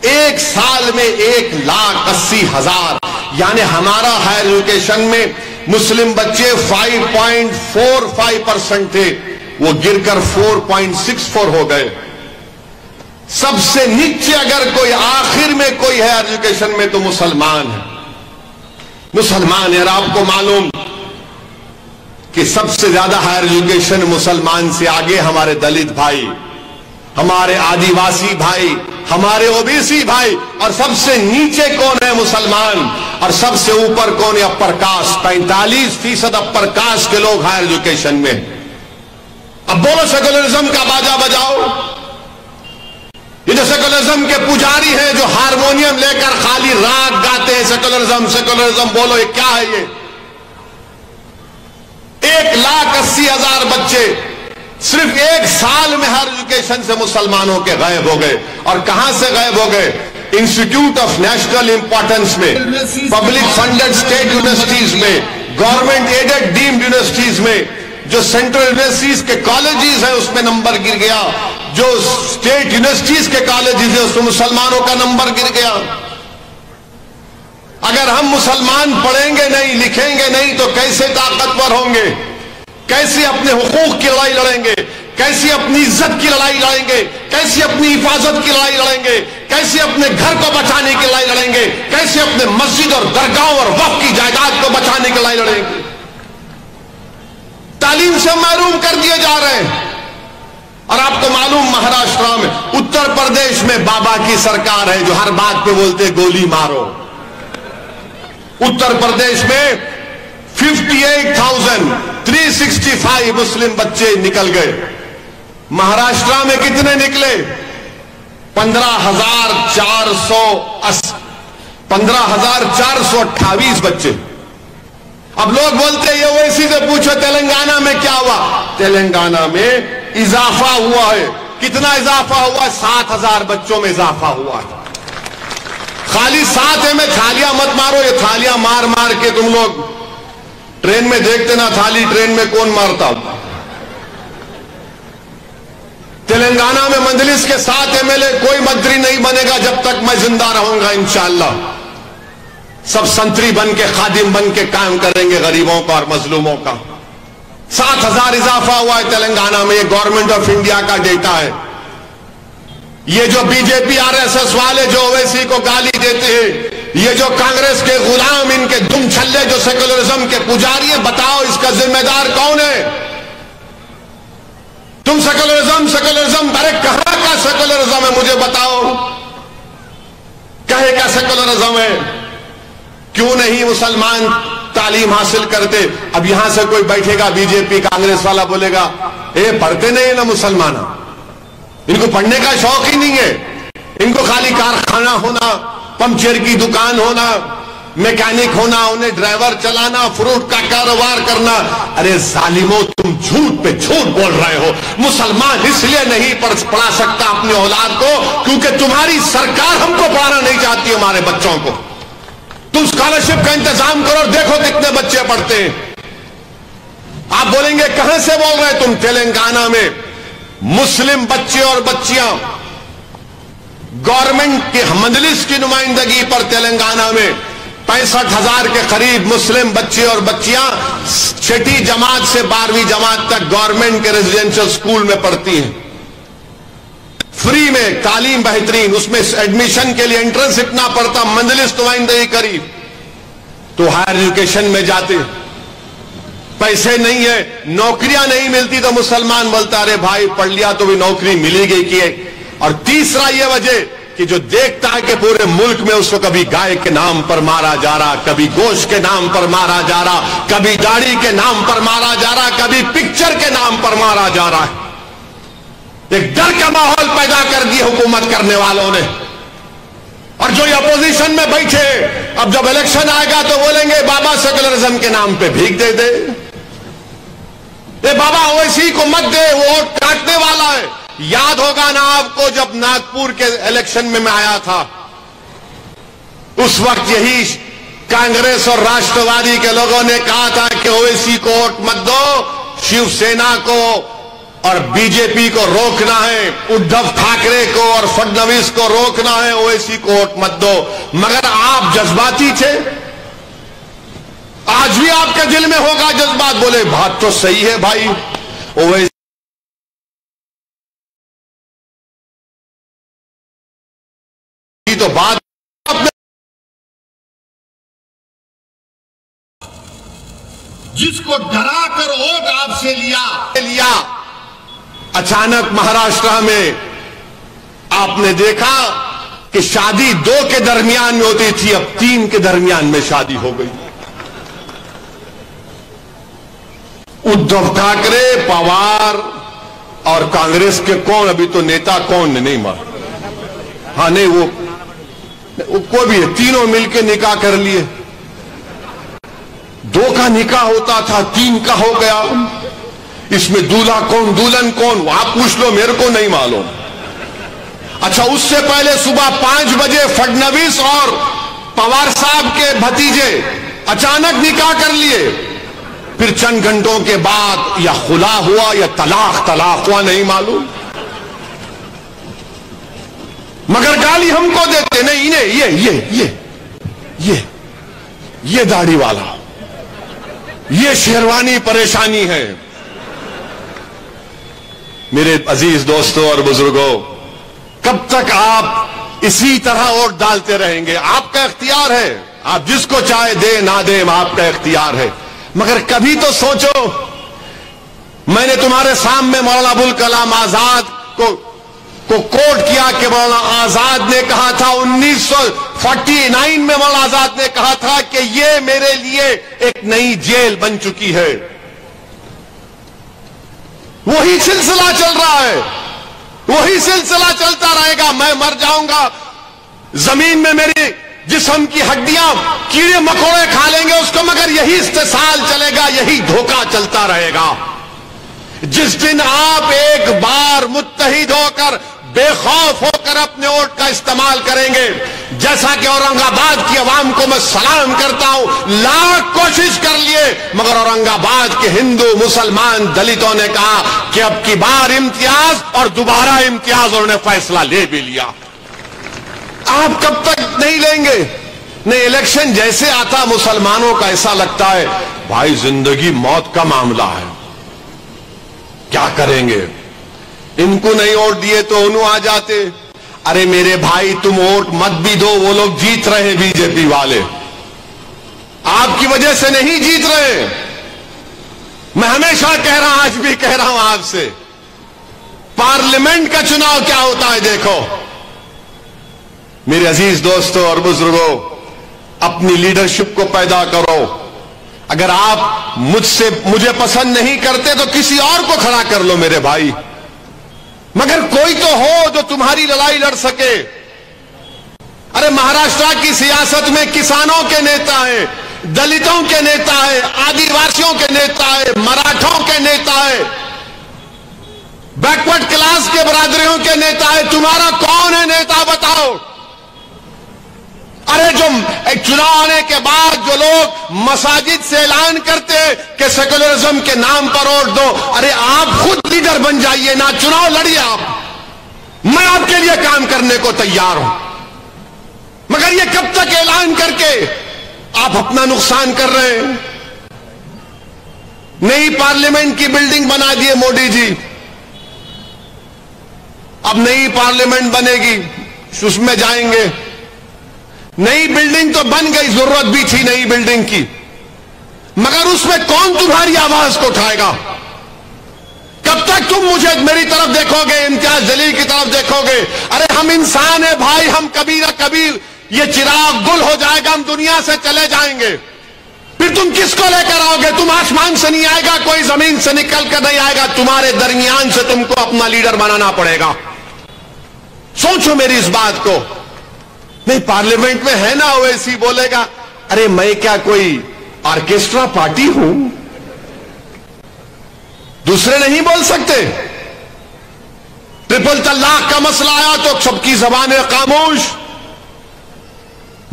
एक साल में 1,80,000, यानी हमारा हायर एजुकेशन में मुस्लिम बच्चे 5.45% थे, वो गिरकर 4.64 हो गए। सबसे नीचे अगर कोई आखिर में कोई है एजुकेशन में तो मुसलमान है, मुसलमान है। और आपको मालूम कि सबसे ज्यादा हायर एजुकेशन मुसलमान से आगे हमारे दलित भाई, हमारे आदिवासी भाई, हमारे ओबीसी भाई, और सबसे नीचे कौन है? मुसलमान। और सबसे ऊपर कौन है? Upper caste. 45% अपर कास्ट के लोग हायर एजुकेशन में। अब बोलो सेकुलरिज्म का बाजा बजाओ। ये जो सेकुलरिज्म के पुजारी हैं जो हारमोनियम लेकर खाली राग गाते हैं, सेकुलरिज्म सेकुलरिज्म, बोलो ये क्या है? ये 1,80,000 बच्चे सिर्फ एक साल में हायर एजुकेशन से मुसलमानों के गायब हो गए। और कहां से गायब हो गए? इंस्टीट्यूट ऑफ नेशनल इंपॉर्टेंस में, पब्लिक फंडेड स्टेट यूनिवर्सिटीज में, गवर्नमेंट एडेड डीम्ड यूनिवर्सिटीज में, जो सेंट्रल यूनिवर्सिटीज के कॉलेजेस हैं उसमें नंबर गिर गया, जो स्टेट यूनिवर्सिटीज के कॉलेजेस हैं उसमें मुसलमानों का नंबर गिर गया। अगर हम मुसलमान पढ़ेंगे नहीं, लिखेंगे नहीं, तो कैसे ताकतवर होंगे? कैसे अपने हुकूक की लड़ाई लड़ेंगे? कैसे अपनी इज्जत की लड़ाई लड़ेंगे? कैसे अपनी हिफाजत की लड़ाई लड़ेंगे? कैसे अपने घर को बचाने की लड़ाई लड़ेंगे? कैसे अपने मस्जिद और दरगाह और वक्फ की जायदाद को बचाने की लड़ाई लड़ेंगे? तालीम से महरूम कर दिए जा रहे हैं। और आपको मालूम, महाराष्ट्र में, उत्तर प्रदेश में बाबा की सरकार है जो हर बात पे बोलते गोली मारो। उत्तर प्रदेश में 58,365 मुस्लिम बच्चे निकल गए। महाराष्ट्र में कितने निकले? 15,428 बच्चे। अब लोग बोलते हैं ये ओवैसी से पूछो तेलंगाना में क्या हुआ। तेलंगाना में इजाफा हुआ है। कितना इजाफा हुआ? 7,000 बच्चों में इजाफा हुआ है। खाली 7 है में थालियां मत मारो। ये थालियां मार मार के तुम लोग ट्रेन में देखते ना, थाली ट्रेन में कौन मारता। तेलंगाना में मंजलिस के 7 एमएलए कोई मंत्री नहीं बनेगा जब तक मैं जिंदा रहूंगा। इंशाअल्लाह सब संतरी बन के, खादिम बन के काम करेंगे गरीबों का और मजलूमों का। 7,000 इजाफा हुआ है तेलंगाना में। ये गवर्नमेंट ऑफ इंडिया का डेटा है। ये जो बीजेपी आरएसएस वाले जो ओवैसी को गाली देते हैं, ये जो कांग्रेस के गुलाम, इनके दुम छल्ले जो सेकुलरिज्म के पुजारी हैं, बताओ इसका जिम्मेदार कौन है? तुम सेकुलरिज्म सेकुलरिज्म, अरे कहां का सेकुलरिज्म है मुझे बताओ? कहे का सेकुलरिज्म है? क्यों नहीं मुसलमान तालीम हासिल करते? अब यहां से कोई बैठेगा बीजेपी कांग्रेस वाला, बोलेगा ए पढ़ते नहीं ना मुसलमान, इनको पढ़ने का शौक ही नहीं है, इनको खाली कारखाना होना, पंचर की दुकान होना, मैकेनिक होना, उन्हें ड्राइवर चलाना, फ्रूट का कारोबार करना। अरे जालिमो, तुम झूठ पे झूठ बोल रहे हो। मुसलमान इसलिए नहीं पढ़ा सकता अपनी औलाद को क्योंकि तुम्हारी सरकार हमको पढ़ाना नहीं चाहती, हमारे बच्चों को। तुम स्कॉलरशिप का इंतजाम करो, देखो कितने बच्चे पढ़ते हैं। आप बोलेंगे कहां से बोल रहे तुम? तेलंगाना में मुस्लिम बच्चे और बच्चियां गवर्नमेंट के मजलिस की नुमाइंदगी पर तेलंगाना में 65,000 के करीब मुस्लिम बच्चे और बच्चियां 6ठी जमात से 12वीं जमात तक गवर्नमेंट के रेजिडेंशियल स्कूल में पढ़ती हैं। फ्री में तालीम बेहतरीन, उसमें एडमिशन के लिए एंट्रेंस इतना पड़ता, मजलिस नुमाइंदगी करीब, तो हायर एजुकेशन में जाते। पैसे नहीं है, नौकरियां नहीं मिलती तो मुसलमान बोलता अरे भाई पढ़ लिया तो भी नौकरी मिली गई की है। और तीसरा यह वजह कि जो देखता है कि पूरे मुल्क में उसको कभी गाय के नाम पर मारा जा रहा, कभी गोश्त के नाम पर मारा जा रहा, कभी दाढ़ी के नाम पर मारा जा रहा, कभी पिक्चर के नाम पर मारा जा रहा है। एक डर का माहौल पैदा कर दिया हुकूमत करने वालों ने। और जो ये अपोजिशन में बैठे, अब जब इलेक्शन आएगा तो बोलेंगे बाबा सेकुलरिज्म के नाम पे भीख दे दे। ये बाबा ओवैसी को मत दे, वो वोट काटने वाला है। याद होगा ना आपको, जब नागपुर के इलेक्शन में मैं आया था, उस वक्त यही कांग्रेस और राष्ट्रवादी के लोगों ने कहा था कि ओवैसी को वोट मत दो, शिवसेना को और बीजेपी को रोकना है, उद्धव ठाकरे को और फडणवीस को रोकना है, ओवैसी को वोट मत दो। मगर आप जज्बाती थे। आज भी आपके दिल में होगा जज्बात, बोले बात तो सही है भाई, ओवैसी तो बात जिसको डरा कर वोट आपसे लिया। अचानक महाराष्ट्र में आपने देखा कि शादी 2 के दरमियान में होती थी, अब 3 के दरमियान में शादी हो गई। उद्धव ठाकरे, पवार और कांग्रेस के कौन, अभी तो नेता कौन नहीं मार, हाँ नहीं वो कोई भी है, तीनों मिलकर निकाह कर लिए। 2 का निकाह होता था, 3 का हो गया। इसमें दूल्हा कौन दुल्हन कौन आप पूछ लो, मेरे को नहीं मालूम। अच्छा, उससे पहले सुबह 5 बजे फडणवीस और पवार साहब के भतीजे अचानक निकाह कर लिए। फिर चंद घंटों के बाद या खुला हुआ या तलाक हुआ, नहीं मालूम। मगर गाली हमको देते नहीं, इन्हें ये दाढ़ी वाला, ये शेरवानी परेशानी है। मेरे अजीज दोस्तों और बुजुर्गों, कब तक आप इसी तरह वोट डालते रहेंगे? आपका इख्तियार है, आप जिसको चाहे दे ना दे, आपका इख्तियार है। मगर कभी तो सोचो, मैंने तुम्हारे सामने मौलाना अबुल कलाम आजाद को कोट किया कि मौलाना आजाद ने कहा था 1949 में, मौलाना आजाद ने कहा था कि ये मेरे लिए एक नई जेल बन चुकी है। वही सिलसिला चल रहा है, वही सिलसिला चलता रहेगा। मैं मर जाऊंगा, जमीन में मेरी जिस्म की हड्डियां कीड़े मकोड़े खा लेंगे उसको, मगर यही इस्तेसाल चलेगा, यही धोखा चलता रहेगा। जिस दिन आप एक बार मुत्तहिद होकर, बेखौफ होकर अपने वोट का इस्तेमाल करेंगे, जैसा कि औरंगाबाद की आवाम को मैं सलाम करता हूं, लाख कोशिश कर लिए मगर औरंगाबाद के हिंदू, मुसलमान, दलितों ने कहा कि अब की बार इम्तियाज, और दोबारा इम्तियाज उन्होंने फैसला ले भी लिया। आप कब तक नहीं लेंगे? नहीं, इलेक्शन जैसे आता मुसलमानों का ऐसा लगता है भाई जिंदगी मौत का मामला है, क्या करेंगे? इनको नहीं वोट दिए तो उन्हों आ जाते। अरे मेरे भाई, तुम वोट मत भी दो, वो लोग जीत रहे, बीजेपी वाले आपकी वजह से नहीं जीत रहे। मैं हमेशा कह रहा हूं, आज भी कह रहा हूं आपसे, पार्लियामेंट का चुनाव क्या होता है देखो। मेरे अजीज दोस्तों और बुजुर्गों, अपनी लीडरशिप को पैदा करो। अगर आप मुझे पसंद नहीं करते तो किसी और को खड़ा कर लो मेरे भाई, मगर कोई तो हो जो तुम्हारी लड़ाई लड़ सके। अरे महाराष्ट्र की सियासत में किसानों के नेता है, दलितों के नेता है, आदिवासियों के नेता है, मराठों के नेता है, बैकवर्ड क्लास के बरादरियों के नेता है। तुम्हारा कौन है नेता बताओ? अरे जो चुनाव आने के बाद जो लोग मसाजिद से ऐलान करते हैं कि सेकुलरिज्म के नाम पर वोट दो, अरे आप खुद लीडर बन जाइए ना, चुनाव लड़िए आप, मैं आपके लिए काम करने को तैयार हूं। मगर ये कब तक ऐलान करके आप अपना नुकसान कर रहे हैं? नई पार्लियामेंट की बिल्डिंग बना दिए मोदी जी, अब नई पार्लियामेंट बनेगी, उसमें जाएंगे। नई बिल्डिंग तो बन गई, जरूरत भी थी नई बिल्डिंग की, मगर उसमें कौन तुम्हारी आवाज को उठाएगा? कब तक तुम मुझे मेरी तरफ देखोगे, इम्तियाज जलील की तरफ देखोगे? अरे हम इंसान है भाई, हम कभी ना कभी ये चिराग गुल हो जाएगा, हम दुनिया से चले जाएंगे। फिर तुम किसको लेकर आओगे? तुम आसमान से नहीं आएगा, कोई जमीन से निकल कर नहीं आएगा, तुम्हारे दरमियान से तुमको अपना लीडर बनाना पड़ेगा। सोचो मेरी इस बात को। नहीं, पार्लियामेंट में है ना ओवैसी बोलेगा, अरे मैं क्या कोई ऑर्केस्ट्रा पार्टी हूं? दूसरे नहीं बोल सकते। ट्रिपल तलाक का मसला आया तो सबकी जबानें खामोश।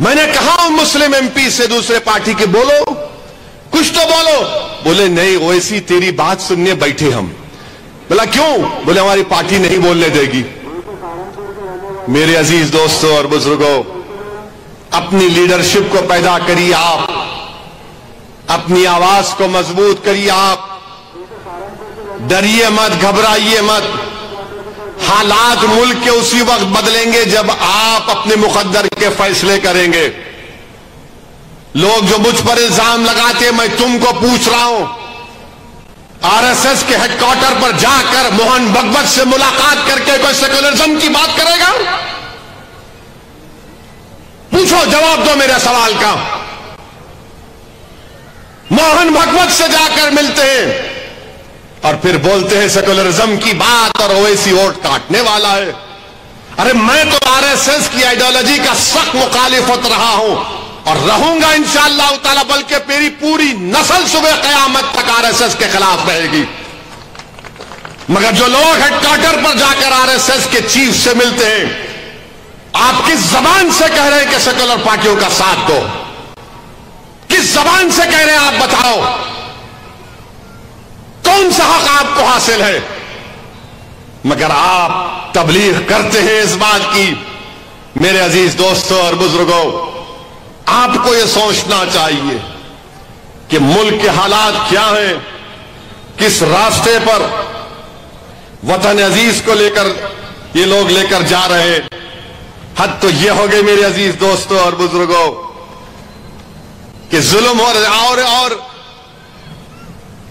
मैंने कहा मुस्लिम एमपी से दूसरे पार्टी के, बोलो कुछ तो बोलो। बोले नहीं ओवैसी तेरी बात सुनने बैठे हम। बोला क्यों? बोले हमारी पार्टी नहीं बोलने देगी। मेरे अजीज दोस्तों और बुजुर्गों, अपनी लीडरशिप को पैदा करिए आप, अपनी आवाज को मजबूत करिए आप, डरिए मत, घबराइए मत। हालात मुल्क के उसी वक्त बदलेंगे जब आप अपने मुकद्दर के फैसले करेंगे। लोग जो मुझ पर इल्जाम लगाते, मैं तुमको पूछ रहा हूं, आरएसएस के हेडक्वार्टर पर जाकर मोहन भगवत से मुलाकात करके कोई सेक्युलरिज्म की बात करेगा? पूछो, जवाब दो मेरे सवाल का। मोहन भगवत से जाकर मिलते हैं और फिर बोलते हैं सेक्युलरिज्म की बात और ओवैसी वोट काटने वाला है। अरे मैं तो आरएसएस की आइडियोलॉजी का सख्त मुखालिफत रहा हूं और रहूंगा इंशाअल्लाह ताला, बल्कि मेरी पूरी नस्ल सुबह कयामत तक आरएसएस के खिलाफ रहेगी। मगर जो लोग हेडक्वार्टर पर जाकर आरएसएस के चीफ से मिलते हैं, आप किस जबान से कह रहे हैं कि सेक्युलर पार्टियों का साथ दो? किस जबान से कह रहे हैं आप बताओ? कौन सा हक आपको हासिल है? मगर आप तबलीग करते हैं इस बात की। मेरे अजीज दोस्तों और बुजुर्गों, आपको यह सोचना चाहिए कि मुल्क के हालात क्या हैं, किस रास्ते पर वतन अजीज को लेकर ये लोग लेकर जा रहे हैं। हद तो ये हो गई मेरे अजीज दोस्तों और बुजुर्गों कि जुल्म हो रहा। और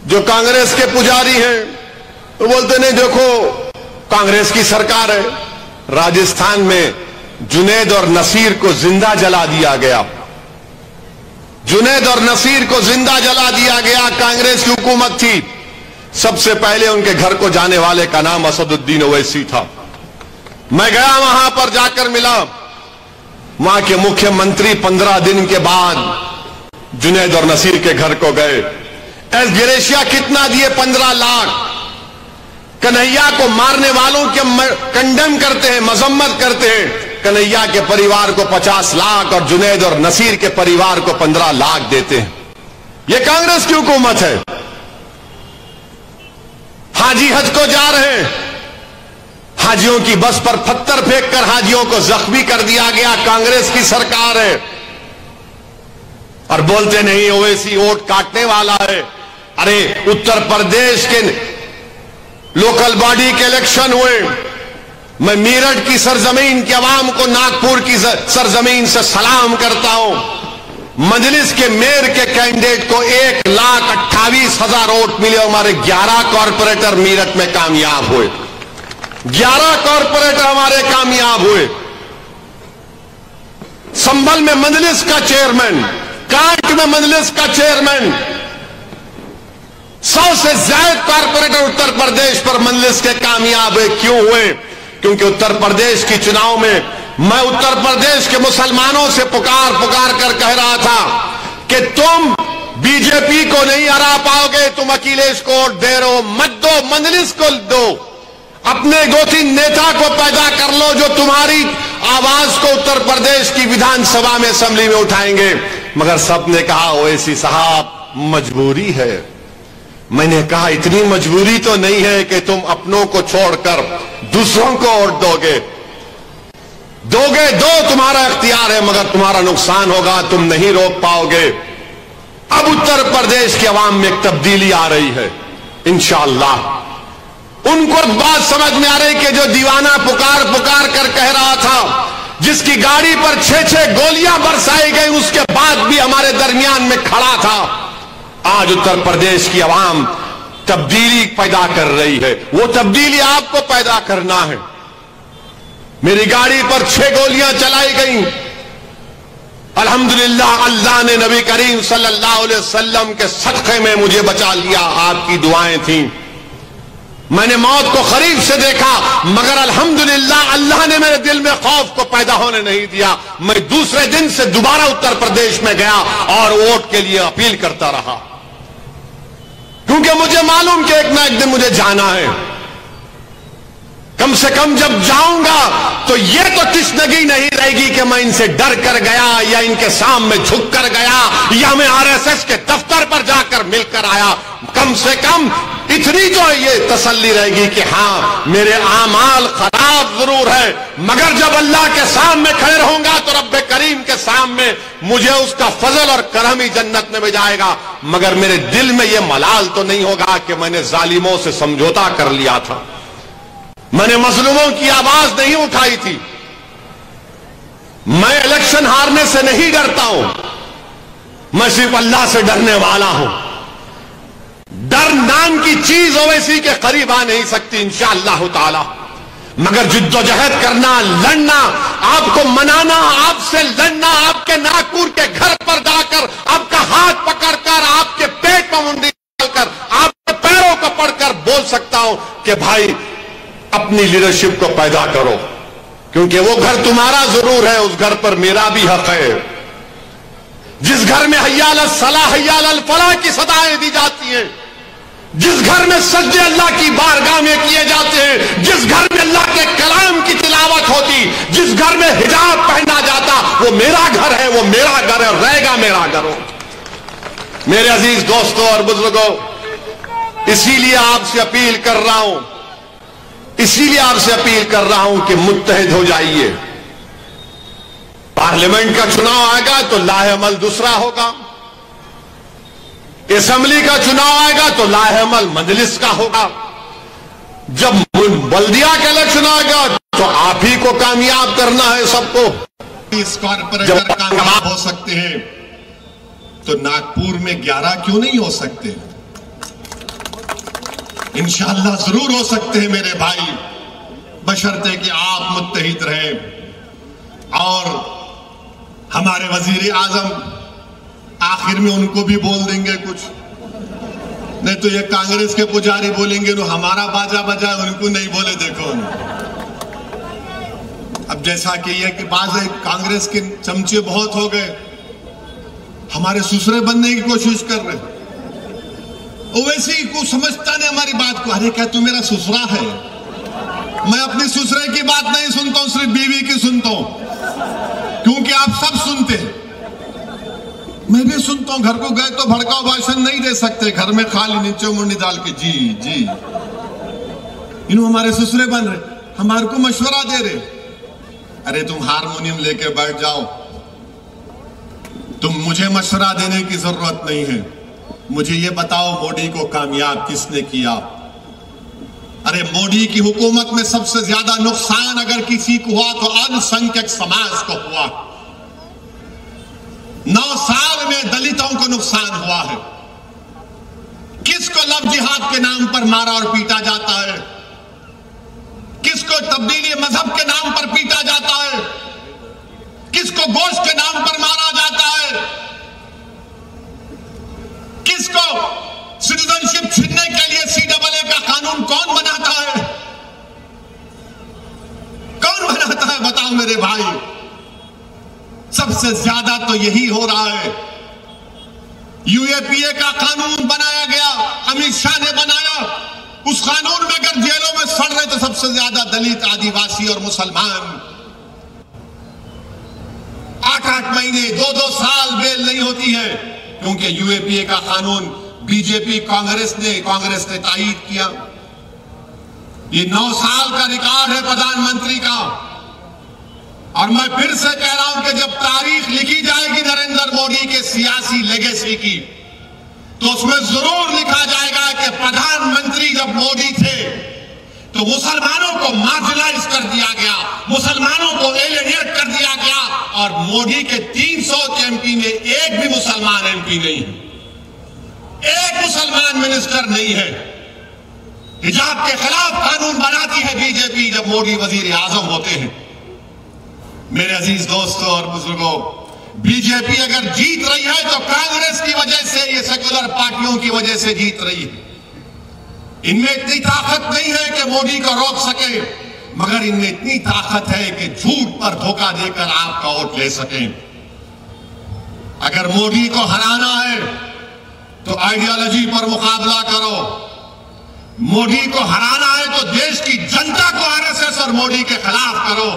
जो कांग्रेस के पुजारी हैं वो बोलते नहीं, देखो कांग्रेस की सरकार है। राजस्थान में जुनैद और नसीर को जिंदा जला दिया गया। जुनैद और नसीर को जिंदा जला दिया गया। कांग्रेस की हुकूमत थी। सबसे पहले उनके घर को जाने वाले का नाम असदुद्दीन ओवैसी था। मैं गया, वहां पर जाकर मिला। वहां के मुख्यमंत्री 15 दिन के बाद जुनैद और नसीर के घर को गए। एस ग्रेशिया कितना दिए? 15 लाख। कन्हैया को मारने वालों के कंडेम करते हैं, मजम्मत करते हैं। कन्हैया के परिवार को 50 लाख और जुनैद और नसीर के परिवार को 15 लाख देते हैं। यह कांग्रेस की हुकूमत है। हाजी हज को जा रहे हैं, हाजियों की बस पर पत्थर फेंककर हाजियों को जख्मी कर दिया गया। कांग्रेस की सरकार है और बोलते नहीं ओवैसी वोट काटने वाला है। अरे उत्तर प्रदेश के लोकल बॉडी के इलेक्शन हुए। मैं मेरठ की सरजमीन के अवाम को नागपुर की सरजमीन से सलाम करता हूं। मजलिस के मेयर के कैंडिडेट को 1,28,000 वोट मिले। हमारे 11 कॉर्पोरेटर मेरठ में कामयाब हुए। 11 कॉर्पोरेटर हमारे कामयाब हुए। संभल में मजलिस का चेयरमैन, कांट में मजलिस का चेयरमैन, 100 से ज्यादा कॉर्पोरेटर उत्तर प्रदेश पर मजलिस के कामयाब हुए। क्यों हुए? क्योंकि उत्तर प्रदेश की चुनाव में मैं उत्तर प्रदेश के मुसलमानों से पुकार कर कह रहा था कि तुम बीजेपी को नहीं हरा पाओगे, तुम अखिलेश को वोट दे रहे हो, मत दो, मजलिस को दो। अपने 2-3 नेता को पैदा कर लो जो तुम्हारी आवाज को उत्तर प्रदेश की विधानसभा में, असेंबली में उठाएंगे। मगर सबने कहा ओवैसी साहब मजबूरी है। मैंने कहा इतनी मजबूरी तो नहीं है कि तुम अपनों को छोड़कर दूसरों को वोट दोगे। दो, तुम्हारा इख्तियार है, मगर तुम्हारा नुकसान होगा, तुम नहीं रोक पाओगे। अब उत्तर प्रदेश के अवाम में एक तब्दीली आ रही है इंशाअल्लाह। उनको बात समझ में आ रही कि जो दीवाना पुकार कर कह रहा था, जिसकी गाड़ी पर 6-6 गोलियां बरसाई गई, उसके बाद भी हमारे दरमियान में खड़ा था। आज उत्तर प्रदेश की आवाम तब्दीली पैदा कर रही है। वो तब्दीली आपको पैदा करना है। मेरी गाड़ी पर 6 गोलियां चलाई गई। अल्हम्दुलिल्लाह अल्लाह ने नबी करीम सल्लल्लाहु अलैहि वसल्लम के सदक़े में मुझे बचा लिया। आपकी दुआएं थी। मैंने मौत को करीब से देखा, मगर अल्हम्दुलिल्लाह अल्लाह ने मेरे दिल में खौफ को पैदा होने नहीं दिया। मैं दूसरे दिन से दोबारा उत्तर प्रदेश में गया और वोट के लिए अपील करता रहा। क्योंकि मुझे मालूम कि एक ना एक दिन मुझे जाना है। कम से कम जब जाऊंगा तो ये तो तशनगी नहीं रहेगी कि मैं इनसे डर कर गया या इनके सामने झुक कर गया या मैं आरएसएस के दफ्तर पर जाकर मिलकर आया। कम से कम इतनी तो ये तसल्ली रहेगी कि हां मेरे आमाल खराब जरूर है, मगर जब अल्लाह के सामने खड़े रहूंगा तो रब्बे करीम के सामने मुझे उसका फजल और करम ही जन्नत में जाएगा। मगर मेरे दिल में यह मलाल तो नहीं होगा कि मैंने जालिमों से समझौता कर लिया था, मैंने मजलूमों की आवाज नहीं उठाई थी। मैं इलेक्शन हारने से नहीं डरता हूं, मैं सिर्फ अल्लाह से डरने वाला हूं। डर नाम की चीज ओवैसी के करीब आ नहीं सकती इंशाअल्लाह ताला, मगर जिद्दोजहद करना, लड़ना, आपको मनाना, आपसे लड़ना, आपके नागपुर के घर पर जाकर आपका हाथ पकड़कर आपके पेट पर मुंडी डालकर आपके पैरों को पकड़कर बोल सकता हूं कि भाई अपनी लीडरशिप को पैदा करो, क्योंकि वो घर तुम्हारा जरूर है, उस घर पर मेरा भी हक है। जिस घर में हय्या अल सलाह हय्या अल फलाह की सदाएं दी जाती हैं, जिस घर में सज्जे अल्लाह की बारगाह में किए जाते हैं, जिस घर में अल्लाह के कलाम की तिलावत होती, जिस घर में हिजाब पहना जाता, वो मेरा घर है, वो मेरा घर है, रहेगा मेरा घर हो। मेरे अजीज दोस्तों और बुजुर्गों, इसीलिए आपसे अपील कर रहा हूं, इसीलिए आपसे अपील कर रहा हूं कि मुत्तहिद हो जाइए। पार्लियामेंट का चुनाव आएगा तो लाहेअमल दूसरा होगा, असेंबली का चुनाव आएगा तो लाहेअमल मजलिस का होगा, जब बल्दिया का इलेक्शन आएगा तो आप ही को कामयाब करना है सबको। इस कॉर्पोरेटर कामयाब हो सकते हैं तो नागपुर में 11 क्यों नहीं हो सकते? इंशाअल्लाह जरूर हो सकते हैं मेरे भाई, बशर्ते कि आप मुत्तहिद रहें। और हमारे वजीर आजम आखिर में उनको भी बोल देंगे कुछ, नहीं तो ये कांग्रेस के पुजारी बोलेंगे तो हमारा बाजा बजाए, उनको नहीं बोले देखो। अब जैसा कि ये कि बाज कांग्रेस के चमचे बहुत हो गए, हमारे ससुरे बनने की कोशिश कर रहे, वैसे ही को समझता नहीं हमारी बात को। अरे क्या तू मेरा ससुरा है? मैं अपनी ससुरे की बात नहीं सुनता हूं, सिर्फ बीवी की सुनता हूं, क्योंकि आप सब सुनते हैं, मैं भी सुनता हूं। घर को गए तो भड़काऊ भाषण नहीं दे सकते, घर में खाली नीचे मुंडी डाल के जी जी। इन्हों हमारे ससुरे बन रहे, हमारे को मशवरा दे रहे, अरे तुम हारमोनियम लेके बैठ जाओ, तुम मुझे मशवरा देने की जरूरत नहीं है, मुझे ये बताओ मोदी को कामयाब किसने किया? अरे मोदी की हुकूमत में सबसे ज्यादा नुकसान अगर किसी को हुआ तो अल्पसंख्यक समाज को हुआ। 9 साल में दलितों को नुकसान हुआ है। किसको लव जिहाद के नाम पर मारा और पीटा जाता है? किसको तब्दीली मजहब के नाम पर पीटा जाता है? किसको गोश्त के नाम पर मारा जाता है? किसको सिटीजनशिप छीनने के लिए CAA का कानून कौन बनाता है? कौन बनाता है बताओ मेरे भाई? सबसे ज्यादा तो यही हो रहा है। UAPA का कानून बनाया गया, अमित शाह ने बनाया, उस कानून में अगर जेलों में सड़ रहे तो सबसे ज्यादा दलित, आदिवासी और मुसलमान। 8-8 महीने 2-2 साल बेल नहीं होती है, क्योंकि UAPA का कानून बीजेपी कांग्रेस ने तायीद किया। ये 9 साल का रिकॉर्ड है प्रधानमंत्री का। और मैं फिर से कह रहा हूं कि जब तारीख लिखी जाएगी नरेंद्र मोदी के सियासी लेगेसी की, तो उसमें जरूर लिखा जाएगा कि प्रधानमंत्री जब मोदी थे तो मुसलमानों को मार्जिनलाइज कर दिया गया, मुसलमानों को एलियनेट कर दिया गया, और मोदी के 300 MP में एक भी मुसलमान MP नहीं है, एक मुसलमान मिनिस्टर नहीं है। हिजाब के खिलाफ कानून बनाती है बीजेपी जब मोदी वजीर आजम होते हैं। मेरे अजीज दोस्तों और बुजुर्गों, बीजेपी अगर जीत रही है तो कांग्रेस की वजह से, ये सेक्युलर पार्टियों की वजह से जीत रही है। इनमें इतनी ताकत नहीं है कि मोदी को रोक सके, मगर इनमें इतनी ताकत है कि झूठ पर धोखा देकर आपका वोट ले सकें। अगर मोदी को हराना है तो आइडियोलॉजी पर मुकाबला करो। मोदी को हराना है तो देश की जनता को आरएसएस और मोदी के खिलाफ करो।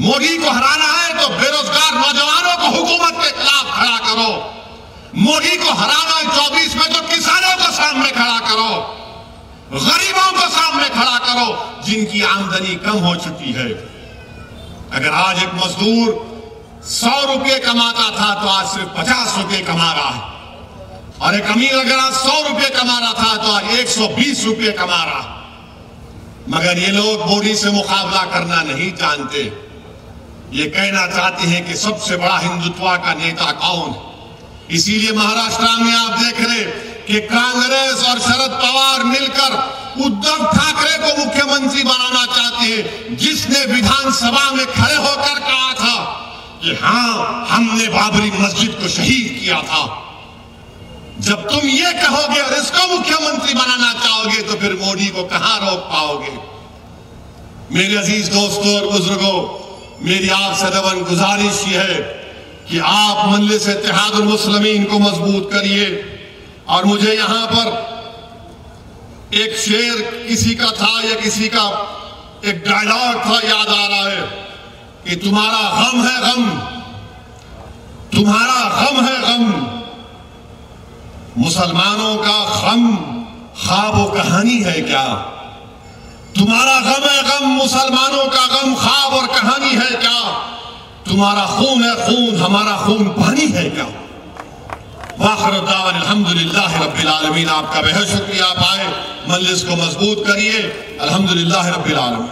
मोदी को हराना है तो बेरोजगार नौजवानों को हुकूमत के खिलाफ खड़ा करो। मोदी को हराना है 24 में तो किसानों को सामने खड़ा करो, गरीबों को सामने खड़ा करो, जिनकी आमदनी कम हो चुकी है। अगर आज एक मजदूर 100 रुपये कमाता था तो आज सिर्फ 50 रुपये कमा रहा है, और एक अमीर अगर आज 100 रुपये कमा रहा था तो आज 120 रुपये कमा रहा है। मगर ये लोग मोदी से मुकाबला करना नहीं जानते। ये कहना चाहते हैं कि सबसे बड़ा हिंदुत्व का नेता कौन है। इसीलिए महाराष्ट्र में आप देख रहे कि कांग्रेस और शरद पवार मिलकर उद्धव ठाकरे को मुख्यमंत्री बनाना चाहते हैं, जिसने विधानसभा में खड़े होकर कहा था कि हां, हमने बाबरी मस्जिद को शहीद किया था। जब तुम ये कहोगे और इसको मुख्यमंत्री बनाना चाहोगे तो फिर मोदी को कहां रोक पाओगे। मेरे अजीज दोस्तों और बुजुर्गों, मेरी आपसे दवन गुजारिश ये है कि आप मजलिस इत्तेहादुल मुस्लिमीन को मजबूत करिए। और मुझे यहां पर एक शेर किसी का था या किसी का एक डायलॉग था याद आ रहा है कि तुम्हारा गम है गम, तुम्हारा गम है गम, मुसलमानों का गम ख्वाब व कहानी है क्या। तुम्हारा गम है गम, मुसलमानों का गम ख्वाब और कहानी है क्या। तुम्हारा खून है खून, हमारा खून पानी है क्या। वाखिर दावन अल्हम्दुलिल्लाह रब्बिल आलमीन। आपका बेहद शुक्रिया। आप आए, मजलिस को मजबूत करिए। अल्हम्दुलिल्लाह रब्बिल आलमीन।